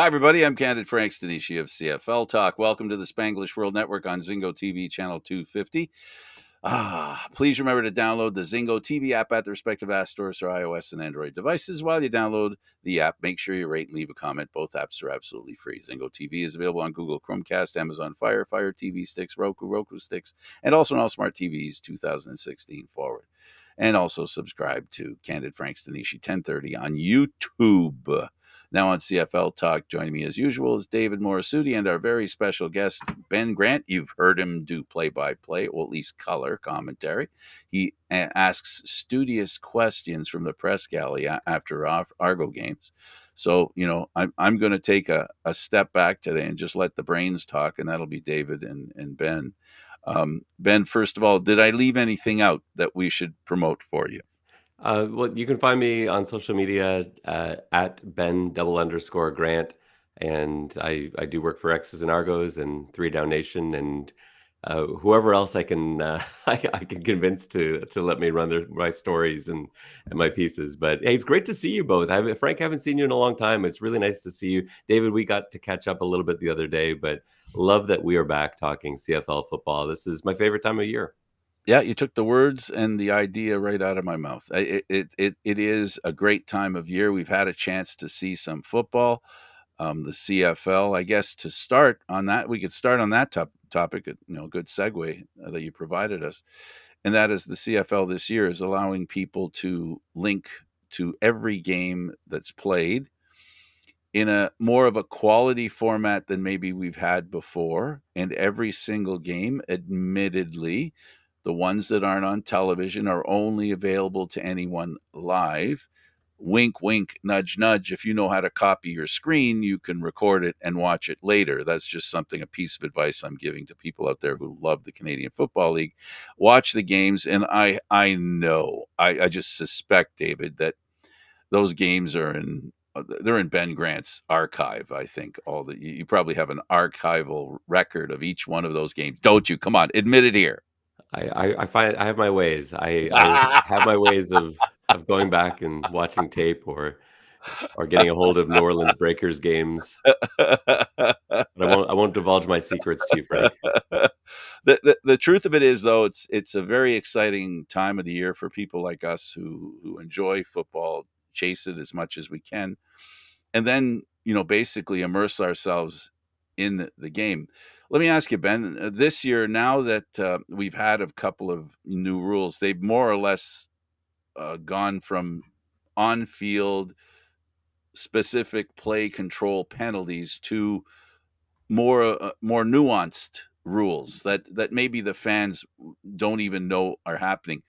Hi, everybody. I'm Candid Stanisci of CFL Talk. Welcome to the Spanglish World Network on Zingo TV, channel 250. Please remember to download the Zingo TV app at the respective app stores for iOS and Android devices. While you download the app, make sure you rate and leave a comment. Both apps are absolutely free. Zingo TV is available on Google Chromecast, Amazon Fire, Fire TV sticks, Roku sticks, and also on all smart TVs 2016 forward. And also subscribe to Candid Stanisci 1030 on YouTube. Now on CFL Talk, joining me as usual is David Morassutti and our very special guest, Ben Grant. You've heard him do play-by-play, or at least color commentary. He asks studious questions from the press galley after Argo games. So, I'm going to take a step back today and just let the brains talk, and that'll be David and Ben. Ben, first of all, did I leave anything out that we should promote for you? Well, you can find me on social media at Ben_Grant, and I do work for X's and Argos and Three Down Nation and whoever else I can I can convince to let me run my stories and my pieces. But hey, it's great to see you both. Frank, I haven't seen you in a long time. It's really nice to see you, David. We got to catch up a little bit the other day, but love that we are back talking CFL football. This is my favorite time of year. Yeah, you took the words and the idea right out of my mouth. It is a great time of year. We've had a chance to see some football, the CFL. I guess to start on that, we could start on that topic. Good segue that you provided us, and that is the CFL this year is allowing people to link to every game that's played in a more of a quality format than maybe we've had before. And every single game, admittedly, the ones that aren't on television are only available to anyone live. Wink, wink, nudge, nudge. If you know how to copy your screen, you can record it and watch it later. That's just a piece of advice I'm giving to people out there who love the Canadian Football League. Watch the games, and I know, I just suspect, David, that those games they're in Ben Grant's archive. I think you probably have an archival record of each one of those games, don't you? Come on, admit it here. I find I have my ways. I have my ways of going back and watching tape or getting a hold of New Orleans Breakers games. But I won't divulge my secrets to you, Frank. The truth of it is, though, it's a very exciting time of the year for people like us who enjoy football, chase it as much as we can, and then basically immerse ourselves in the game. Let me ask you, Ben, this year, now that we've had a couple of new rules, they've more or less gone from on-field specific play control penalties to more nuanced rules that maybe the fans don't even know are happening.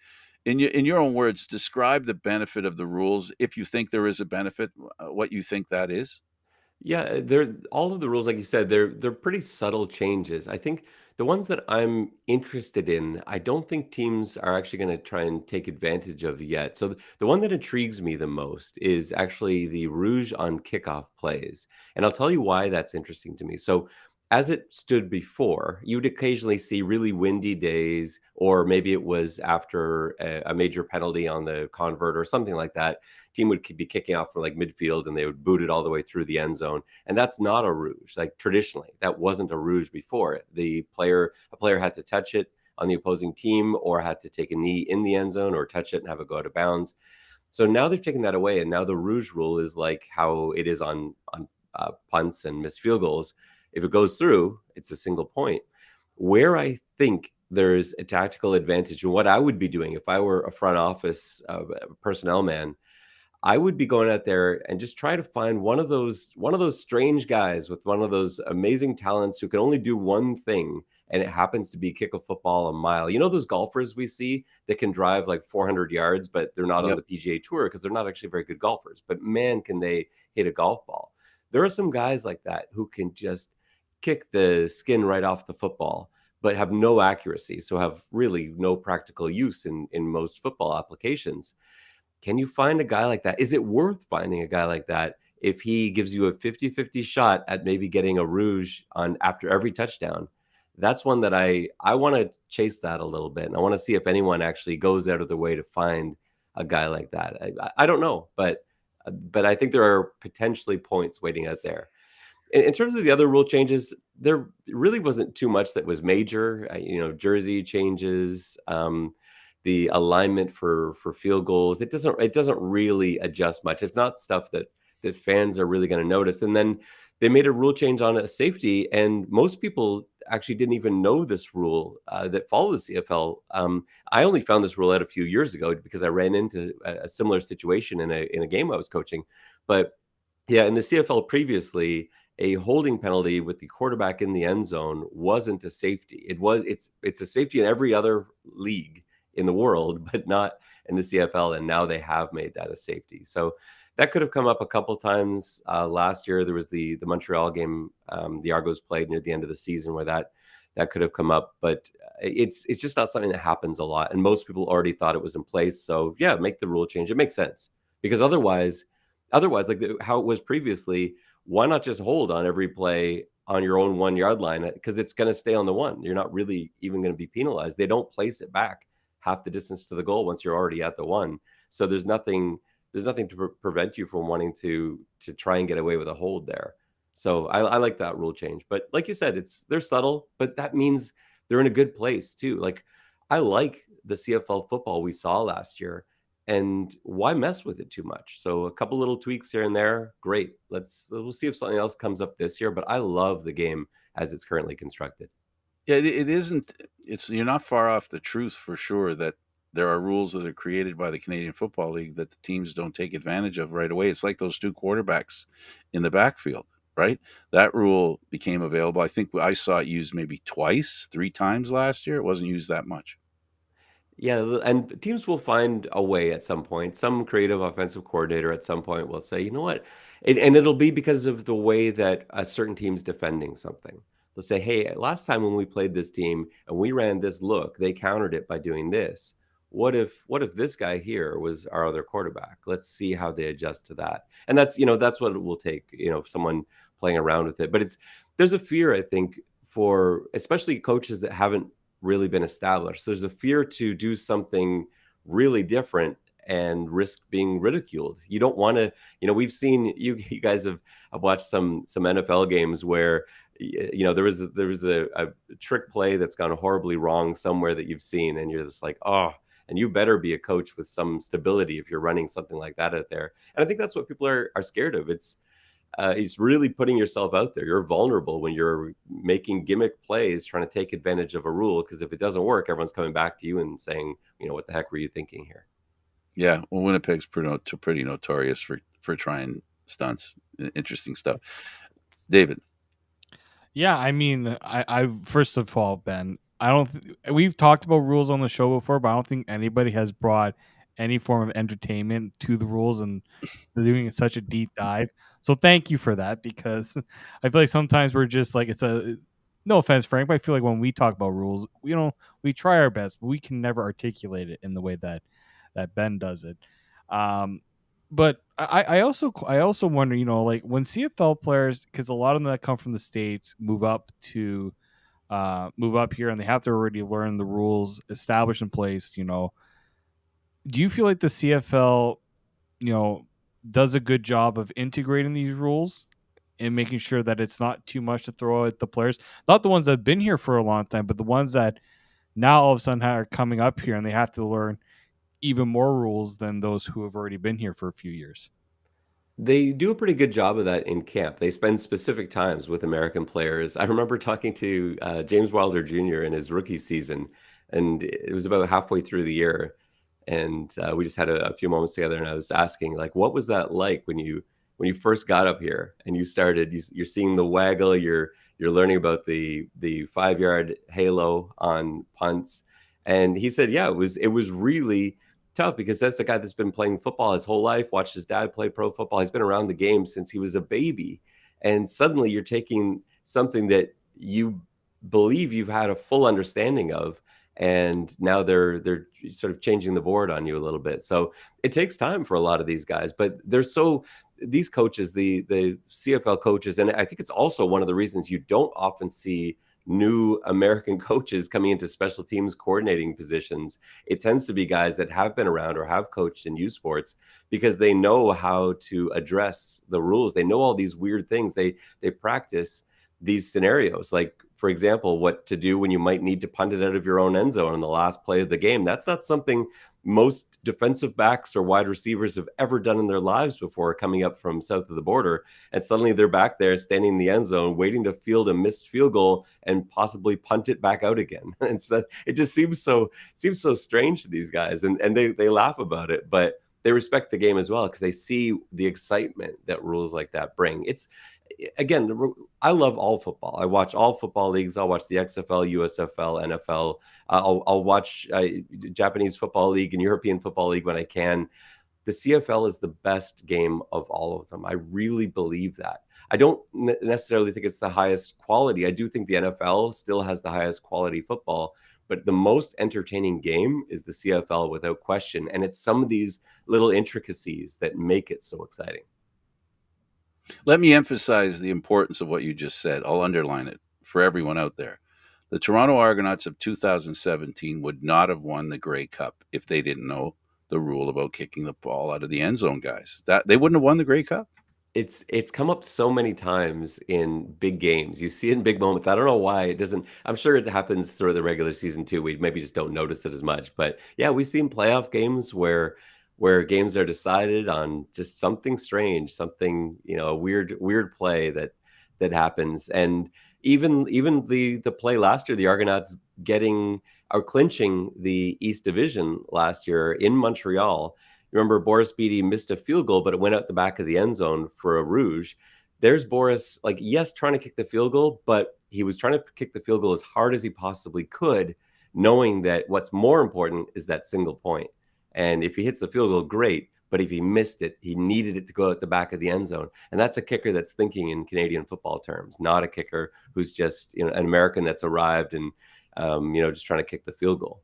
In your own words, describe the benefit of the rules, if you think there is a benefit, what you think that is. Yeah, they're all of the rules, like you said, they're pretty subtle changes. I think the ones that I'm interested in, I don't think teams are actually going to try and take advantage of yet. So the one that intrigues me the most is actually the rouge on kickoff plays, and I'll tell you why that's interesting to me. So as it stood before, you would occasionally see really windy days, or maybe it was after a major penalty on the convert or something like that. Team would be kicking off from like midfield and they would boot it all the way through the end zone. And that's not a rouge. Like traditionally, that wasn't a rouge before. A player had to touch it on the opposing team or had to take a knee in the end zone or touch it and have it go out of bounds. So now they've taken that away. And now the rouge rule is like how it is on punts and missed field goals. If it goes through, it's a single point. Where I think there's a tactical advantage, and what I would be doing if I were a front office personnel man, I would be going out there and just try to find one of those strange guys with one of those amazing talents who can only do one thing, and it happens to be kick a football a mile. You know those golfers we see that can drive like 400 yards, but they're not on Yep. the PGA Tour because they're not actually very good golfers. But man, can they hit a golf ball? There are some guys like that who can just kick the skin right off the football, but have no accuracy, so have really no practical use in most football applications. Can you find a guy like that? Is it worth finding a guy like that if he gives you a 50-50 shot at maybe getting a rouge on after every touchdown? That's one that I want to chase that a little bit. And I want to see if anyone actually goes out of their way to find a guy like that. I don't know, but I think there are potentially points waiting out there. in terms of the other rule changes, there really wasn't too much that was major. Jersey changes, the alignment for field goals. It doesn't really adjust much. It's not stuff that fans are really going to notice. And then they made a rule change on a safety, and most people actually didn't even know this rule that follow the CFL. I only found this rule out a few years ago because I ran into a similar situation in a game I was coaching. But yeah, in the CFL previously, a holding penalty with the quarterback in the end zone wasn't a safety. It's a safety in every other league in the world, but not in the CFL. And now they have made that a safety. So that could have come up a couple times last year. There was the Montreal game the Argos played near the end of the season where that could have come up, but it's just not something that happens a lot. And most people already thought it was in place. So yeah, make the rule change. It makes sense because otherwise, like how it was previously, why not just hold on every play on your own 1 yard line? Because it's going to stay on the one. You're not really even going to be penalized. They don't place it back half the distance to the goal once you're already at the one. So there's nothing to prevent you from wanting to try and get away with a hold there. So I like that rule change. But like you said, they're subtle, but that means they're in a good place too. Like I like the CFL football we saw last year, and why mess with it too much? So a couple little tweaks here and there, great. We'll see if something else comes up this year. But I love the game as it's currently constructed. Yeah, it isn't. It's You're not far off the truth for sure that there are rules that are created by the Canadian Football League that the teams don't take advantage of right away. It's like those two quarterbacks in the backfield, right? That rule became available. I think I saw it used maybe twice, three times last year. It wasn't used that much. Yeah, and teams will find a way at some point. Some creative offensive coordinator at some point will say, you know what? And it'll be because of the way that a certain team's defending something. They'll say, hey, last time when we played this team and we ran this look, they countered it by doing this. What if this guy here was our other quarterback? Let's see how they adjust to that. And that's what it will take, someone playing around with it. But there's a fear, I think, for especially coaches that haven't really been established. There's a fear to do something really different and risk being ridiculed. You don't want to, we've seen you guys have watched some NFL games where there was a trick play that's gone horribly wrong somewhere that you've seen, and you're just like, oh, and you better be a coach with some stability if you're running something like that out there. And I think that's what people are scared of. It's really putting yourself out there. You're vulnerable when you're making gimmick plays, trying to take advantage of a rule. Because if it doesn't work, everyone's coming back to you and saying, what the heck were you thinking here? Yeah, well, Winnipeg's pretty notorious for trying stunts. Interesting stuff. David. Yeah, I mean, I first of all, Ben, I don't. We've talked about rules on the show before, but I don't think anybody has brought any form of entertainment to the rules, and they're doing such a deep dive. So thank you for that, because I feel like sometimes we're just like it's a. No offense, Frank, but I feel like when we talk about rules, we try our best, but we can never articulate it in the way that Ben does it. Um, but I also wonder, like when CFL players, because a lot of them that come from the states move up here, and they have to already learn the rules established in place. Do you feel like the CFL, you know, does a good job of integrating these rules and making sure that it's not too much to throw at the players, not the ones that have been here for a long time, but the ones that now all of a sudden are coming up here and they have to learn even more rules than those who have already been here for a few years? They do a pretty good job of that in camp. They spend specific times with American players. I remember talking to James Wilder Jr. in his rookie season, and it was about halfway through the year, and we just had a few moments together. And I was asking, like, what was that like when you first got up here and you're seeing the waggle, you're learning about the 5 yard halo on punts, and he said, yeah, it was really tough because that's the guy that's been playing football his whole life, watched his dad play pro football. He's been around the game since he was a baby. And suddenly you're taking something that you believe you've had a full understanding of, and now they're sort of changing the board on you a little bit. So it takes time for a lot of these guys, but these coaches, the CFL coaches, and I think it's also one of the reasons you don't often see new American coaches coming into special teams coordinating positions, it tends to be guys that have been around or have coached in youth sports because they know how to address the rules. They know all these weird things. They practice these scenarios, like for example, what to do when you might need to punt it out of your own end zone in the last play of the game. That's not something most defensive backs or wide receivers have ever done in their lives before, coming up from south of the border, and suddenly they're back there standing in the end zone waiting to field a missed field goal and possibly punt it back out again. And so it just seems so strange to these guys, and they laugh about it, but they respect the game as well because they see the excitement that rules like that bring. It's again, I love all football. I watch all football leagues. I'll watch the XFL, USFL, NFL. I'll watch Japanese football league and European football league when I can. The CFL is the best game of all of them. I really believe that. I don't necessarily think it's the highest quality. I do think the NFL still has the highest quality football, but the most entertaining game is the CFL without question. And it's some of these little intricacies that make it so exciting. Let me emphasize the importance of what you just said. I'll underline it for everyone out there. The Toronto Argonauts of 2017 would not have won the Grey Cup if they didn't know the rule about kicking the ball out of the end zone, guys. That they wouldn't have won the Grey Cup. It's come up so many times in big games. You see it in big moments. I don't know why it doesn't. I'm sure it happens through the regular season too. We maybe just don't notice it as much. But yeah, we've seen playoff games where games are decided on just something strange, something, a weird play that happens. And even the play last year, the Argonauts getting or clinching the East Division last year in Montreal. Remember, Boris Beatty missed a field goal, but it went out the back of the end zone for a rouge. There's Boris, like, yes, trying to kick the field goal, but he was trying to kick the field goal as hard as he possibly could, knowing that what's more important is that single point. And if he hits the field goal, great. But if he missed it, he needed it to go at the back of the end zone. And that's a kicker that's thinking in Canadian football terms, not a kicker who's just, an American that's arrived and, just trying to kick the field goal.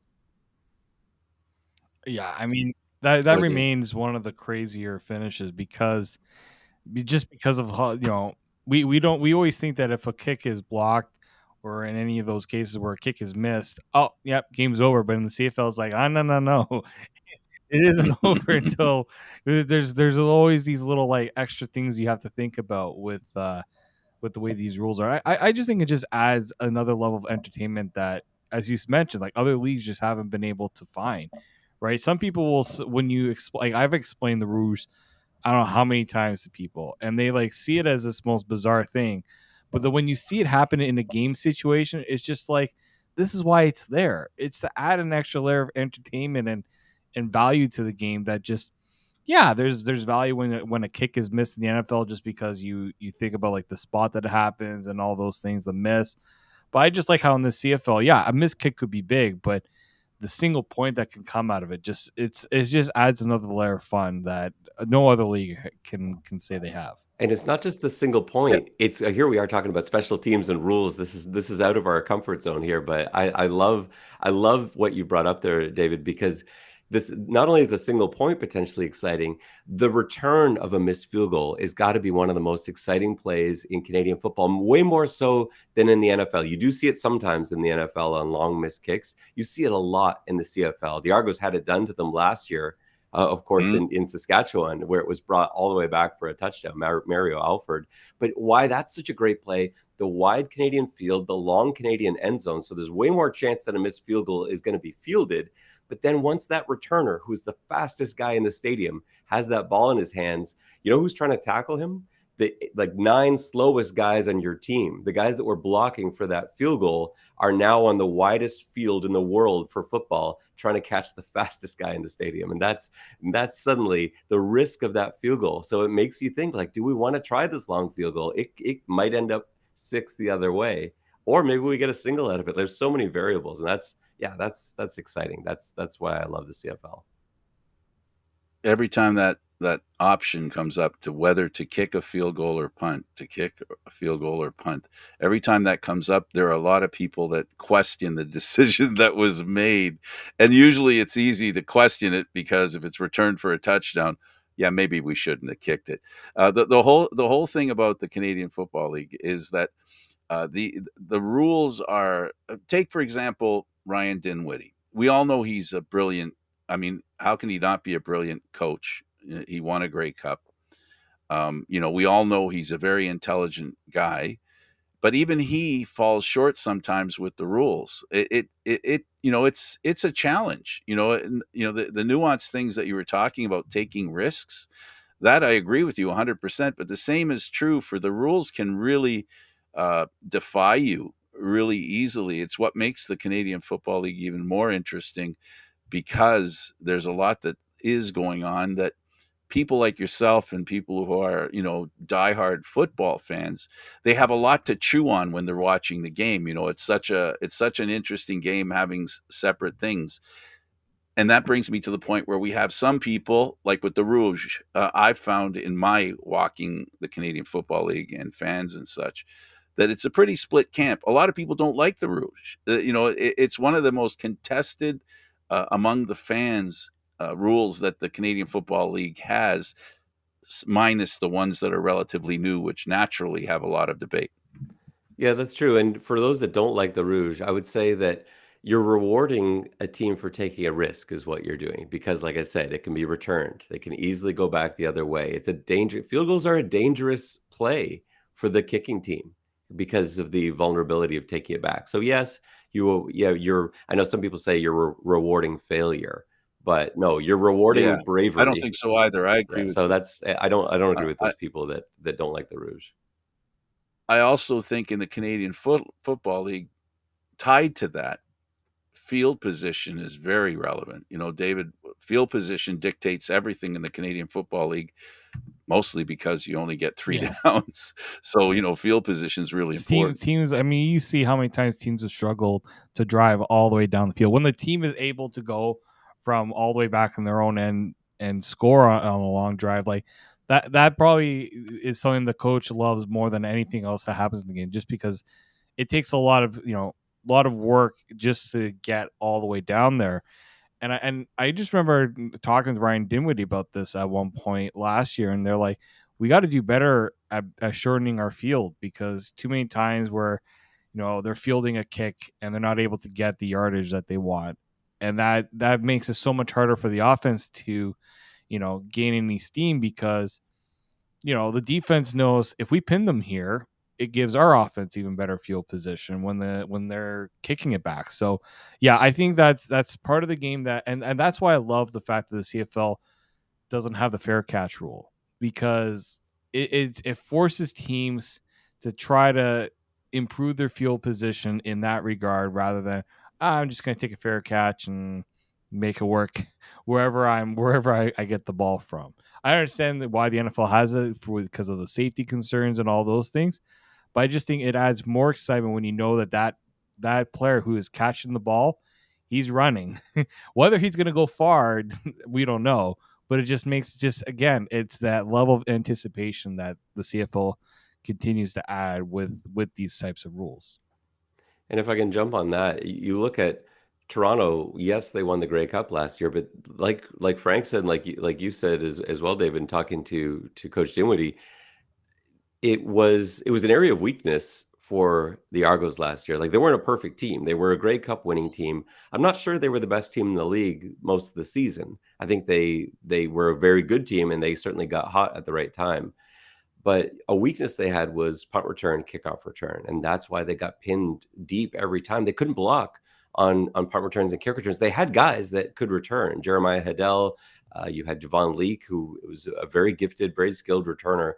Yeah, I mean that Go ahead, Dave. remains one of the crazier finishes because of how we always think that if a kick is blocked or in any of those cases where a kick is missed, oh yep, game's over. But in the CFL, it's like no, it isn't over until there's always these little like extra things you have to think about with the way these rules are. I just think it just adds another level of entertainment that, as you mentioned, like other leagues just haven't been able to find. Right? Some people will when you explain. Like, I've explained the rules, I don't know how many times to people, and they like see it as this most bizarre thing. But then when you see it happen in a game situation, it's just like this is why it's there. It's to add an extra layer of entertainment and value to the game that just yeah, there's value when a kick is missed in the NFL just because you think about like the spot that it happens and all those things, the miss. But I just like how in the CFL, yeah, a missed kick could be big, but the single point that can come out of it it just adds another layer of fun that no other league can say they have. And it's not just the single point. It's here we are talking about special teams and rules. This is out of our comfort zone here, but I love what you brought up there, David, because this not only is the single point potentially exciting, the return of a missed field goal is got to be one of the most exciting plays in Canadian football, way more so than in the NFL. You do see it sometimes in the NFL on long missed kicks. You see it a lot in the CFL. The Argos had it done to them last year, of course, Mhm. in Saskatchewan, where it was brought all the way back for a touchdown, Mario Alford. But why that's such a great play, the wide Canadian field, the long Canadian end zone. So there's way more chance that a missed field goal is going to be fielded. But then once that returner, who's the fastest guy in the stadium, has that ball in his hands, you know who's trying to tackle him? The like 9 slowest guys on your team, the guys that were blocking for that field goal, are now on the widest field in the world for football, trying to catch the fastest guy in the stadium. And that's suddenly the risk of that field goal. So it makes you think, like, do we want to try this long field goal? It might end up 6 the other way, or maybe we get a single out of it. There's so many variables, and that's exciting. That's why I love the CFL. Every time that option comes up to whether to kick a field goal or punt, to kick a field goal or punt, every time that comes up, there are a lot of people that question the decision that was made. And usually it's easy to question it because if it's returned for a touchdown, yeah, maybe we shouldn't have kicked it. The whole thing about the Canadian Football League is that The rules are, take for example Ryan Dinwiddie. We all know he's a brilliant. I mean, how can he not be a brilliant coach? He won a Grey Cup. We all know he's a very intelligent guy, but even he falls short sometimes with the rules. It's a challenge. The nuanced things that you were talking about, taking risks, that I agree with you 100%. But the same is true for the rules. Can really defy you really easily. It's what makes the Canadian Football League even more interesting, because there's a lot that is going on that people like yourself and people who are, diehard football fans, they have a lot to chew on when they're watching the game. It's such an interesting game, having separate things. And that brings me to the point where we have some people, like with the Rouge, I've found in my walking the Canadian Football League and fans and such, that it's a pretty split camp. A lot of people don't like the Rouge. It's one of the most contested among the fans rules that the Canadian Football League has, minus the ones that are relatively new, which naturally have a lot of debate. Yeah, that's true. And for those that don't like the Rouge, I would say that you're rewarding a team for taking a risk is what you're doing. Because like I said, it can be returned. They can easily go back the other way. It's a danger. Field goals are a dangerous play for the kicking team because of the vulnerability of taking it back. So yes, I know some people say you're rewarding failure, but no, you're Yeah, rewarding I don't bravery. think so either. I Yeah. agree with So you. I don't agree Uh, with I, those people that don't like the Rouge. I also think in the Canadian Football League, tied to that, field position is very relevant. David, field position dictates everything in the Canadian Football League, mostly because you only get three Yeah. downs. So, field position is really important. Teams. I mean, you see how many times teams have struggled to drive all the way down the field. When the team is able to go from all the way back in their own end and score on a long drive, like that, that probably is something the coach loves more than anything else that happens in the game. Just because it takes a lot of work just to get all the way down there. And I just remember talking to Ryan Dinwiddie about this at one point last year, and they're like, we got to do better at shortening our field, because too many times where they're fielding a kick and they're not able to get the yardage that they want, and that makes it so much harder for the offense to gain any steam, because the defense knows if we pin them here, it gives our offense even better field position when they're kicking it back. So yeah, I think that's part of the game, and that's why I love the fact that the CFL doesn't have the fair catch rule, because it forces teams to try to improve their field position in that regard, rather than I'm just going to take a fair catch and make it work wherever I get the ball from. I understand why the NFL has it because of the safety concerns and all those things, but I just think it adds more excitement when you know that player who is catching the ball, he's running. Whether he's going to go far, we don't know, but it just makes, just again, it's that level of anticipation that the CFL continues to add with these types of rules. And if I can jump on that, you look at Toronto. Yes, they won the Grey Cup last year, but like Frank said, like you said as well, David, talking to Coach Dinwiddie, it was an area of weakness for the Argos last year. Like they weren't a perfect team. They were a Grey Cup winning team. I'm not sure they were the best team in the league most of the season. I think they were a very good team, and they certainly got hot at the right time. But a weakness they had was punt return, kickoff return, and that's why they got pinned deep every time. They couldn't block on punt returns and kick returns. They had guys that could return. Jeremiah Hiddell, you had Javon Leake, who was a very gifted, very skilled returner,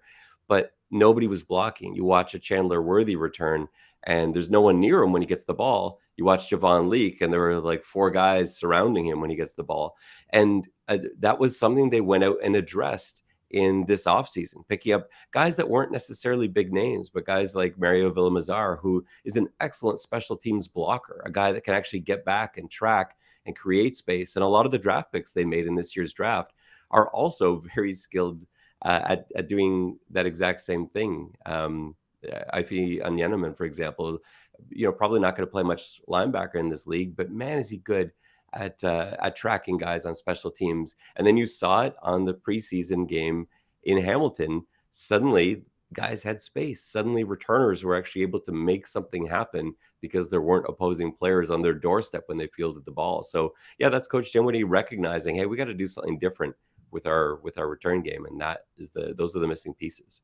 but nobody was blocking. You watch a Chandler Worthy return, and there's no one near him when he gets the ball. You watch Javon Leake, and there were like four guys surrounding him when he gets the ball, and that was something they went out and addressed in this offseason, picking up guys that weren't necessarily big names, but guys like Mario Villamazar, who is an excellent special teams blocker, a guy that can actually get back and track and create space. And a lot of the draft picks they made in this year's draft are also very skilled at doing that exact same thing. Ife Anyeneman, for example, probably not going to play much linebacker in this league, but man, is he good at tracking guys on special teams. And then you saw it on the preseason game in Hamilton. Suddenly, guys had space. Suddenly, returners were actually able to make something happen because there weren't opposing players on their doorstep when they fielded the ball. So, yeah, that's Coach Dinwiddie recognizing, hey, we got to do something different with our return game, and that is those are the missing pieces.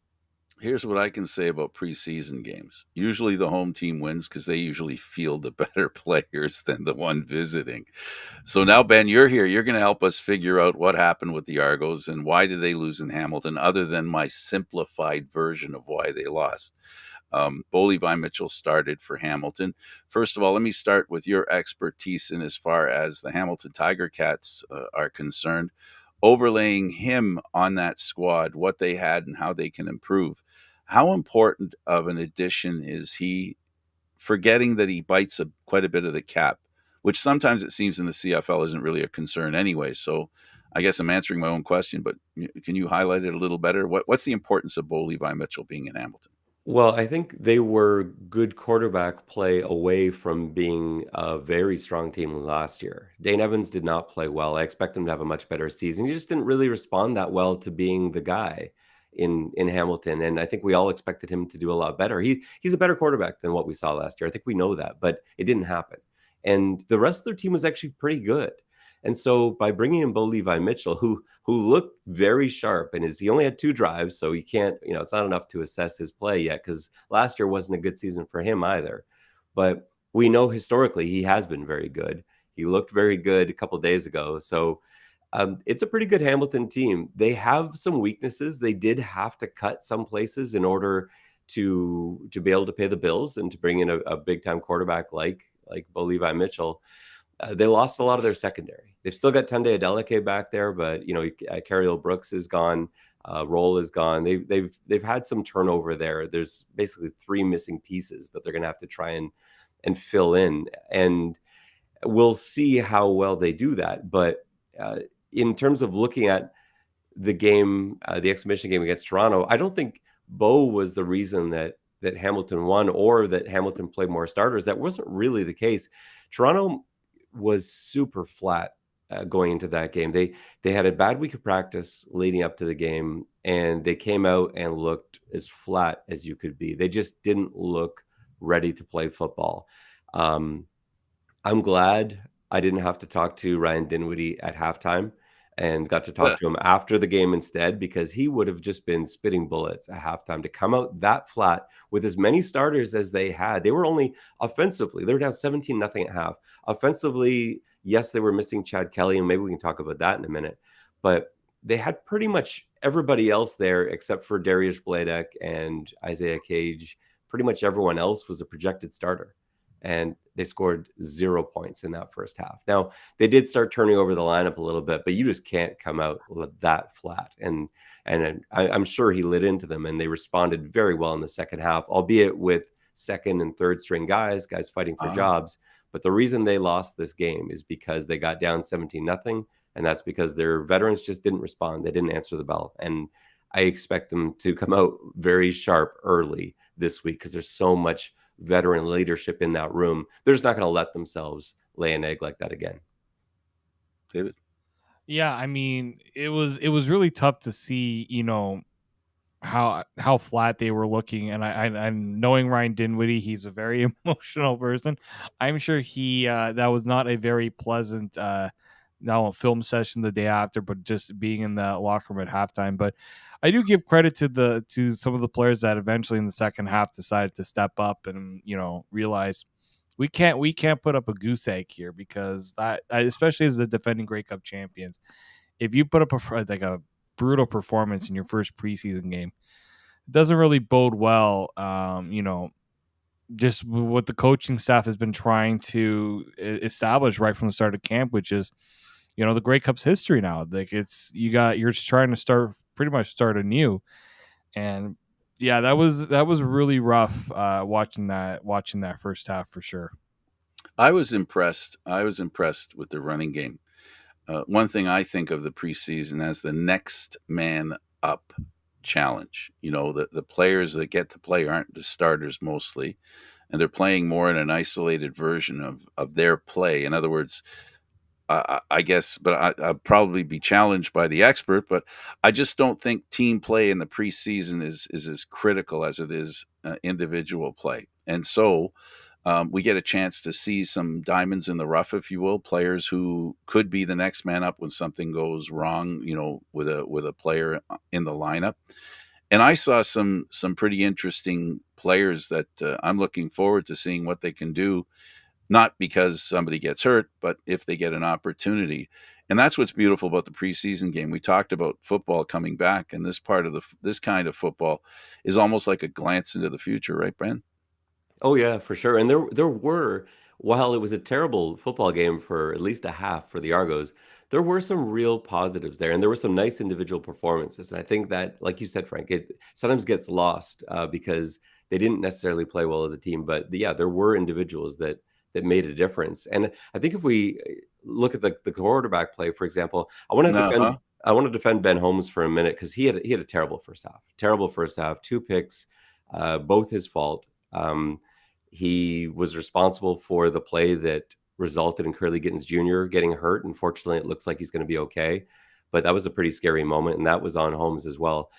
Here's what I can say about preseason games. Usually the home team wins because they usually field the better players than the one visiting. So now, Ben, you're here. You're going to help us figure out what happened with the Argos and why did they lose in Hamilton, other than my simplified version of why they lost. Bo Levi Mitchell started for Hamilton. First of all, let me start with your expertise in as far as the Hamilton Tiger Cats are concerned. Overlaying him on that squad, what they had and how they can improve. How important of an addition is he, forgetting that he bites quite a bit of the cap, which sometimes it seems in the CFL isn't really a concern anyway. So I guess I'm answering my own question, but can you highlight it a little better? What's the importance of Bo Levi Mitchell being in Hamilton? Well, I think they were good quarterback play away from being a very strong team last year. Dane Evans did not play well. I expect him to have a much better season. He just didn't really respond that well to being the guy in Hamilton, and I think we all expected him to do a lot better. He's a better quarterback than what we saw last year. I think we know that, but it didn't happen. And the rest of their team was actually pretty good. And so by bringing in Bo Levi Mitchell, who looked very sharp, and he only had 2 drives, so you can't, it's not enough to assess his play yet because last year wasn't a good season for him either. But we know historically he has been very good. He looked very good a couple days ago. So it's a pretty good Hamilton team. They have some weaknesses. They did have to cut some places in order to be able to pay the bills and to bring in a big time quarterback like Bo Levi Mitchell. They lost a lot of their secondary. They've still got Tunde Adeleke back there, but Carriel Brooks is gone. Roll is gone. They've had some turnover there. There's basically 3 missing pieces that they're going to have to try and fill in, and we'll see how well they do that. But in terms of looking at the game, the exhibition game against Toronto, I don't think Bo was the reason that Hamilton won or that Hamilton played more starters. That wasn't really the case. Toronto was super flat going into that game. They had a bad week of practice leading up to the game, and they came out and looked as flat as you could be. They just didn't look ready to play football. Um, I'm glad I didn't have to talk to Ryan Dinwiddie at halftime and got to talk to him after the game instead, because he would have just been spitting bullets at halftime to come out that flat with as many starters as they had. They were only offensively, they were down 17-0 at half. Offensively, yes, they were missing Chad Kelly, and maybe we can talk about that in a minute, but they had pretty much everybody else there except for Darius Bladek and Isaiah Cage. Pretty much everyone else was a projected starter, and they scored 0 points in that first half. Now, they did start turning over the lineup a little bit, but you just can't come out that flat. And I'm sure he lit into them, and they responded very well in the second half, albeit with second and third string guys fighting for jobs. But the reason they lost this game is because they got down 17-0, and that's because their veterans just didn't respond. They didn't answer the bell. And I expect them to come out very sharp early this week because there's so much veteran leadership in that room. They're just not going to let themselves lay an egg like that again. David? Yeah, I mean, it was really tough to see, how flat they were looking, and I'm knowing Ryan Dinwiddie, he's a very emotional person. I'm sure he that was not a very pleasant now film session the day after, but just being in the locker room at halftime. But I do give credit to some of the players that eventually in the second half decided to step up and realize we can't put up a goose egg here, because that, especially as the defending Grey Cup champions, if you put up like a brutal performance in your first preseason game, it doesn't really bode well. Just what the coaching staff has been trying to establish right from the start of camp, which is, the Grey Cup's history now. Like you're just trying to pretty much start anew, and yeah, that was really rough watching that first half for sure. I was impressed. I was impressed with the running game. One thing I think of the preseason as the next man up challenge. The players that get to play aren't the starters mostly, and they're playing more in an isolated version of their play. In other words, I guess, but I'll probably be challenged by the expert. But I just don't think team play in the preseason is as critical as it is individual play. And so we get a chance to see some diamonds in the rough, if you will, players who could be the next man up when something goes wrong, with a player in the lineup. And I saw some pretty interesting players that I'm looking forward to seeing what they can do, not because somebody gets hurt, but if they get an opportunity. And that's what's beautiful about the preseason game. We talked about football coming back, and this kind of football is almost like a glance into the future, right, Ben? Oh yeah, for sure. And there were, while it was a terrible football game for at least a half for the Argos, there were some real positives there, and there were some nice individual performances. And I think that, like you said, Frank, it sometimes gets lost because they didn't necessarily play well as a team. But yeah, there were individuals that made a difference. And I think if we look at the quarterback play, for example, Uh huh. I want to defend Ben Holmes for a minute because he had a terrible first half, two picks, both his fault. He was responsible for the play that resulted in Curly Gittens Jr. getting hurt. Unfortunately, it looks like he's going to be okay, but that was a pretty scary moment, and that was on Holmes as well.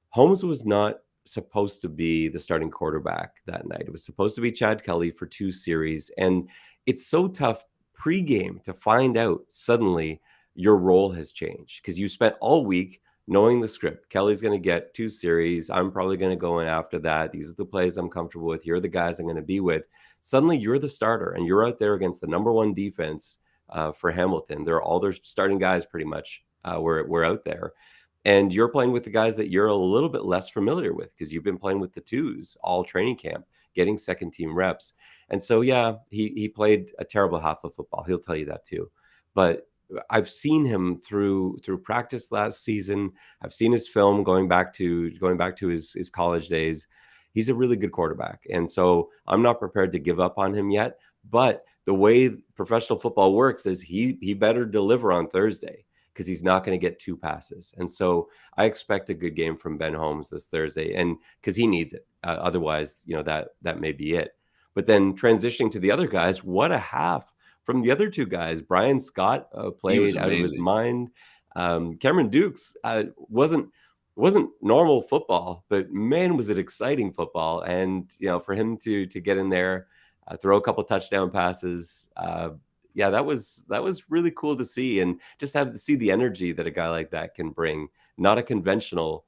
Holmes was not supposed to be the starting quarterback that night. It was supposed to be Chad Kelly for two series. And it's so tough pregame to find out suddenly your role has changed because you spent all week knowing the script. Kelly's going to get two series. I'm probably going to go in after that. These are the plays I'm comfortable with. Here are the guys I'm going to be with. Suddenly you're the starter and you're out there against the number one defense for Hamilton. They're all their starting guys pretty much were out there, and you're playing with the guys that you're a little bit less familiar with because you've been playing with the twos all training camp, getting second team reps. And so, yeah, he played a terrible half of football. He'll tell you that too. But I've seen him through practice last season. I've seen his film going back to his college days. He's a really good quarterback. And so I'm not prepared to give up on him yet. But the way professional football works is he better deliver on Thursday because he's not going to get two passes. And so I expect a good game from Ben Holmes this Thursday, and because he needs it. Otherwise, that may be it. But then transitioning to the other guys, what a half from the other two guys. Brian Scott He was played out of his amazing. mind. Cameron Dukes wasn't normal football, but man, was it exciting football. And for him to get in there, throw a couple touchdown passes. Yeah, that was really cool to see, and just have to see the energy that a guy like that can bring. Not a conventional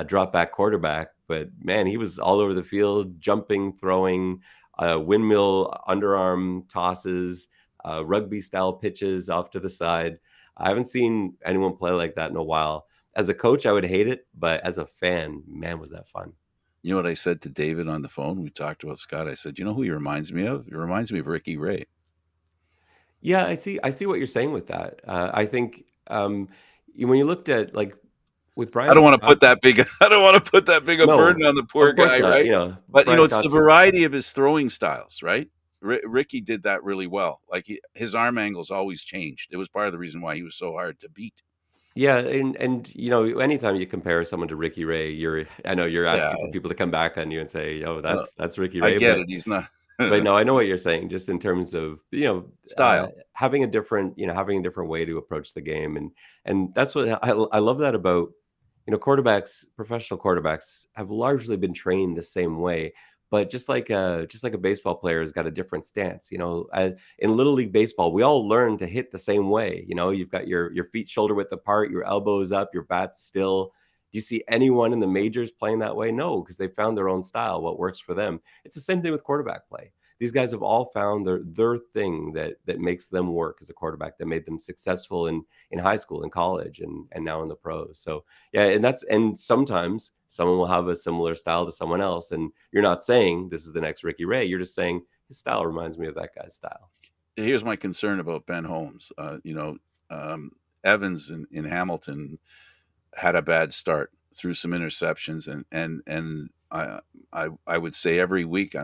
drop back quarterback, but man, he was all over the field, jumping, throwing, windmill underarm tosses, rugby style pitches off to the side. I haven't seen anyone play like that in a while. As a coach, I would hate it, but as a fan, man, was that fun. You know what I said to David on the phone? We talked about Scott. I said, you know who he reminds me of? He reminds me of Ricky Ray. Yeah, I see what you're saying with that. I think when you looked at like with I Brian don't want to put Scott's, that big. I don't want to put that big a burden no, on the poor of course guy, not. right? But Brian it's the Scott's just variety of his throwing styles, right? Ricky did that really well. Like his arm angles always changed. It was part of the reason why he was so hard to beat. yeah, and anytime you compare someone to Ricky Ray, I know you're Yeah, asking for people to come back on you and say, "Oh, uh, that's Ricky I Ray," get but it. He's not no, I know what you're saying. Just in terms of style. having a different way to approach the game, and that's what I love that about quarterbacks. Professional quarterbacks have largely been trained the same way, but just like a baseball player has got a different stance. In little league baseball, we all learn to hit the same way. You've got your feet shoulder width apart, your elbows up, your bat's still. Do you see anyone in the majors playing that way? No, because they found their own style, what works for them. It's the same thing with quarterback play. These guys have all found their thing that makes them work as a quarterback, that made them successful in high school and college and now in the pros. So yeah, and sometimes someone will have a similar style to someone else, and you're not saying this is the next Ricky Ray. You're just saying his style reminds me of that guy's style. Here's my concern about Ben Holmes. Evans in Hamilton had a bad start, threw some interceptions, and I would say every week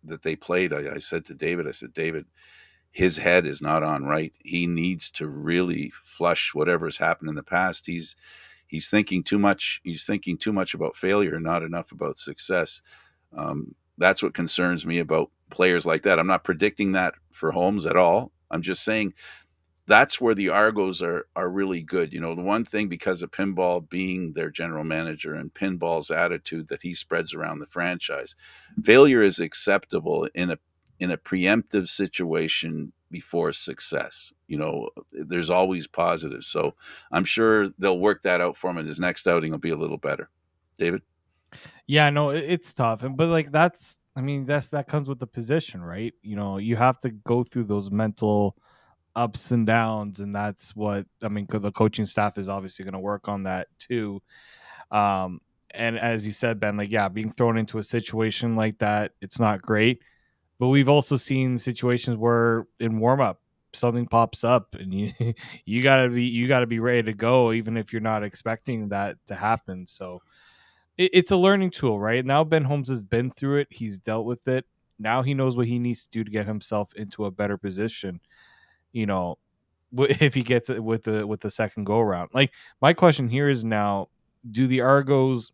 that they played, I said to David, I said, David, his head is not on right. He needs to really flush whatever's happened in the past. He's thinking too much. He's thinking too much about failure, not enough about success. That's what concerns me about players like that. I'm not predicting that for Holmes at all. I'm just saying that's where the Argos are really good. You know, the one thing, because of Pinball being their general manager and Pinball's attitude that he spreads around the franchise, failure is acceptable in a preemptive situation before success. You know, there's always positives. So I'm sure they'll work that out for him, and his next outing will be a little better. David? Yeah, no, it's tough, but like that's, I mean, that comes with the position, right? You know, you have to go through those mental ups and downs, and that's what I mean. The coaching staff is obviously going to work on that too. Um, and as you said, Ben, like yeah, being thrown into a situation like that, it's not great. But we've also seen situations where in warm up something pops up, and you you gotta be ready to go, even if you're not expecting that to happen. So it's a learning tool, right? Now Ben Holmes has been through it, he's dealt with it. Now he knows what he needs to do to get himself into a better position. You know, if he gets it with the second go around. Like my question here is now, do the Argos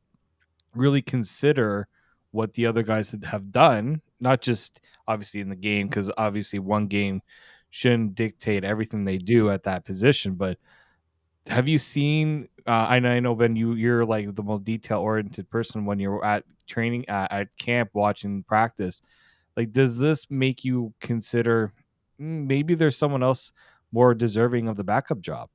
really consider what the other guys have done, not just obviously in the game, because obviously one game shouldn't dictate everything they do at that position. But have you seen? I know Ben, you're like the most detail oriented person when you're at training at camp watching practice. Like, does this make you consider maybe there's someone else more deserving of the backup job?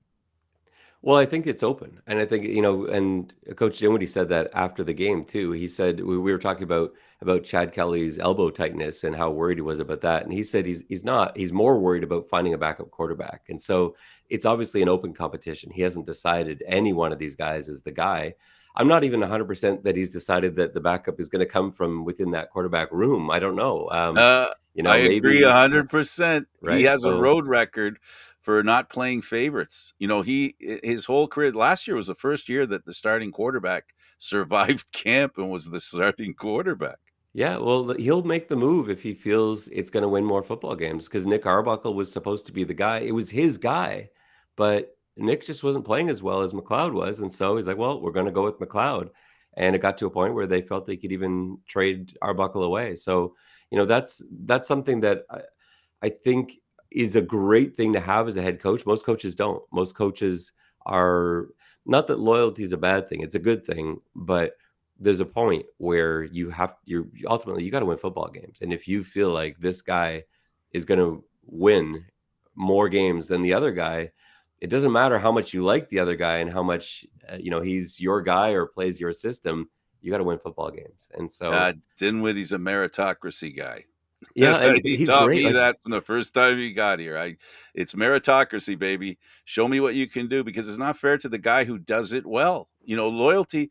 Well, I think it's open, and I think, and Coach Dinwiddie said that after the game too. He said we were talking about Chad Kelly's elbow tightness and how worried he was about that, and he said he's not. He's more worried about finding a backup quarterback, and so it's obviously an open competition. He hasn't decided any one of these guys is the guy. I'm not even 100% that he's decided that the backup is going to come from within that quarterback room. I don't know. Uh, I agree Maybe 100%. He right. has a So road record for not playing favorites. You know, his whole career last year was the first year that the starting quarterback survived camp and was the starting quarterback. yeah, well, he'll make the move if he feels it's going to win more football games because Nick Arbuckle was supposed to be the guy. It was his guy, but Nick just wasn't playing as well as McLeod was, and so he's like, "Well, we're going to go with McLeod." And it got to a point where they felt they could even trade Arbuckle away. So, that's something that I think is a great thing to have as a head coach. Most coaches don't. Most coaches are not that loyalty is a bad thing. It's a good thing, but there's a point where you're ultimately you got to win football games. And if you feel like this guy is going to win more games than the other guy, it doesn't matter how much you like the other guy and how much he's your guy or plays your system. You got to win football games. And so Dinwiddie's a meritocracy guy. yeah, and He he's taught great. me Like that from the first time he got here. It's meritocracy, baby. Show me what you can do, because it's not fair to the guy who does it well. You know, loyalty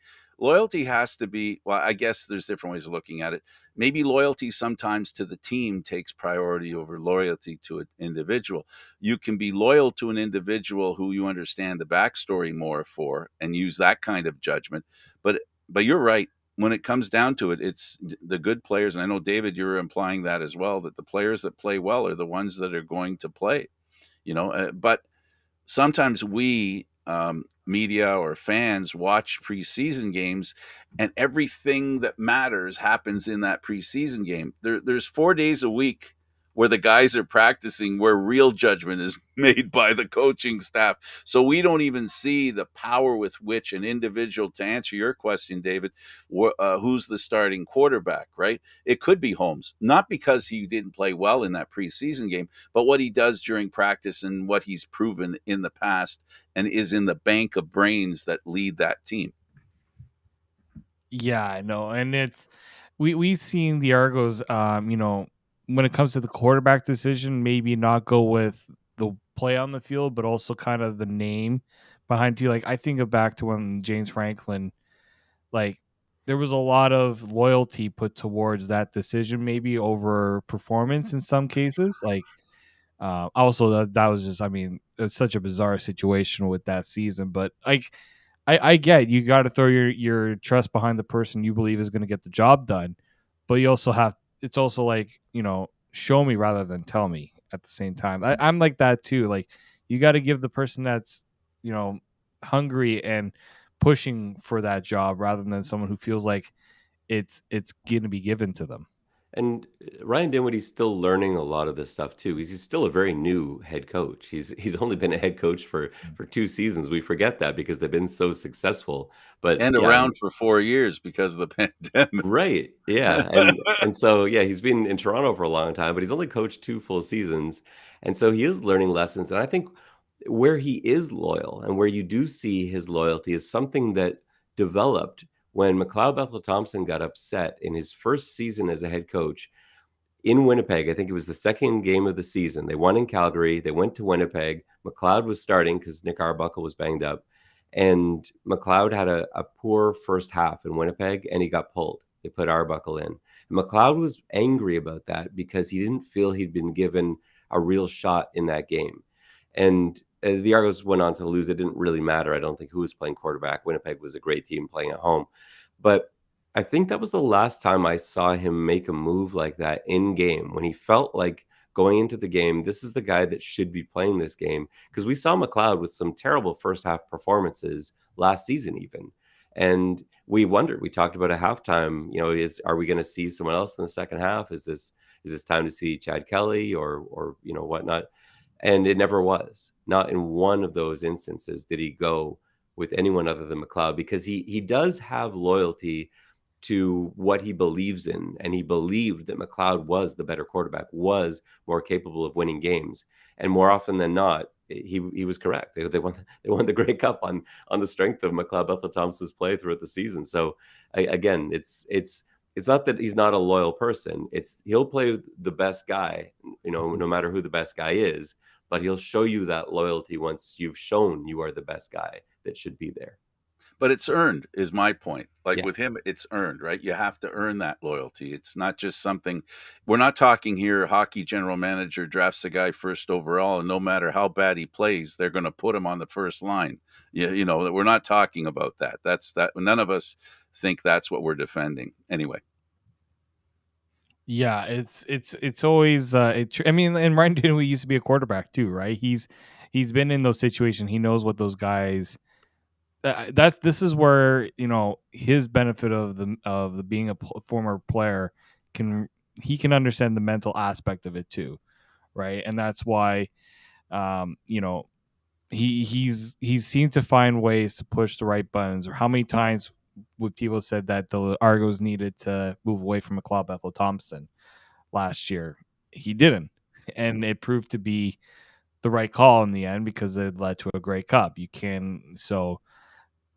has to be, well, I guess there's different ways of looking at it. Maybe loyalty sometimes to the team takes priority over loyalty to an individual. You can be loyal to an individual who you understand the backstory more for and use that kind of judgment. But you're right, when it comes down to it, it's the good players. And I know, David, you're implying that as well, that the players that play well are the ones that are going to play, but sometimes we, media or fans, watch preseason games, and everything that matters happens in that preseason game. There's 4 days a week where the guys are practicing, where real judgment is made by the coaching staff. So we don't even see the power with which an individual, to answer your question, David, who's the starting quarterback, right? It could be Holmes, not because he didn't play well in that preseason game, but what he does during practice and what he's proven in the past and is in the bank of brains that lead that team. Yeah, I know, and it's we've seen the Argos, when it comes to the quarterback decision, maybe not go with the play on the field, but also kind of the name behind you. Like I think of back to when James Franklin, like there was a lot of loyalty put towards that decision, maybe over performance in some cases. Like also, that was just, I mean, it's such a bizarre situation with that season. But like, I get you got to throw your trust behind the person you believe is going to get the job done, but you also have, it's also like, show me rather than tell me at the same time. I'm like that too. Like you got to give the person that's you know hungry and pushing for that job rather than someone who feels like it's going to be given to them. And Ryan Dinwiddie's still learning a lot of this stuff too. He's still a very new head coach. He's only been a head coach for 2 seasons. We forget that because they've been so successful. But And yeah, around for 4 years because of the pandemic. right. Yeah. And so yeah, he's been in Toronto for a long time, but he's only coached 2 full seasons. And so he is learning lessons. And I think where he is loyal and where you do see his loyalty is something that developed when McLeod Bethel Thompson got upset in his first season as a head coach in Winnipeg. I think it was the second game of the season. They won in Calgary. They went to Winnipeg. McLeod was starting because Nick Arbuckle was banged up. And McLeod had a poor first half in Winnipeg and he got pulled. They put Arbuckle in. And McLeod was angry about that because he didn't feel he'd been given a real shot in that game. And the Argos went on to lose. It didn't really matter. I don't think who was playing quarterback. Winnipeg was a great team playing at home. But I think that was the last time I saw him make a move like that in game when he felt like going into the game, this is the guy that should be playing this game. Because we saw McLeod with some terrible first half performances last season, even. And we wondered, we talked about a halftime, are we going to see someone else in the second half? Is this time to see Chad Kelly or whatnot? And it never was. Not in one of those instances did he go with anyone other than McLeod because he does have loyalty to what he believes in. And he believed that McLeod was the better quarterback, was more capable of winning games. And more often than not, he was correct. They won the Grey Cup on the strength of McLeod Bethel Thompson's play throughout the season. So again, it's not that he's not a loyal person. It's he'll play the best guy, no matter who the best guy is, but he'll show you that loyalty once you've shown you are the best guy that should be there. But it's earned is my point. Like Yeah. with him, it's earned, right? You have to earn that loyalty. It's not just something. We're not talking here. Hockey general manager drafts a guy first overall, and no matter how bad he plays, they're going to put him on the first line. We're not talking about that. That's that. None of us think that's what we're defending. Anyway, Yeah, it's always I mean, and Ryan Dinwiddie used to be a quarterback too, right? He's been in those situations. He knows what those guys. This is where his benefit of the being a former player can he can understand the mental aspect of it too, right? And that's why um, you know he's seemed to find ways to push the right buttons. Or how many times would people said that the Argos needed to move away from McLeod Bethel Thompson last year? He didn't, and it proved to be the right call in the end because it led to a Grey Cup. You can so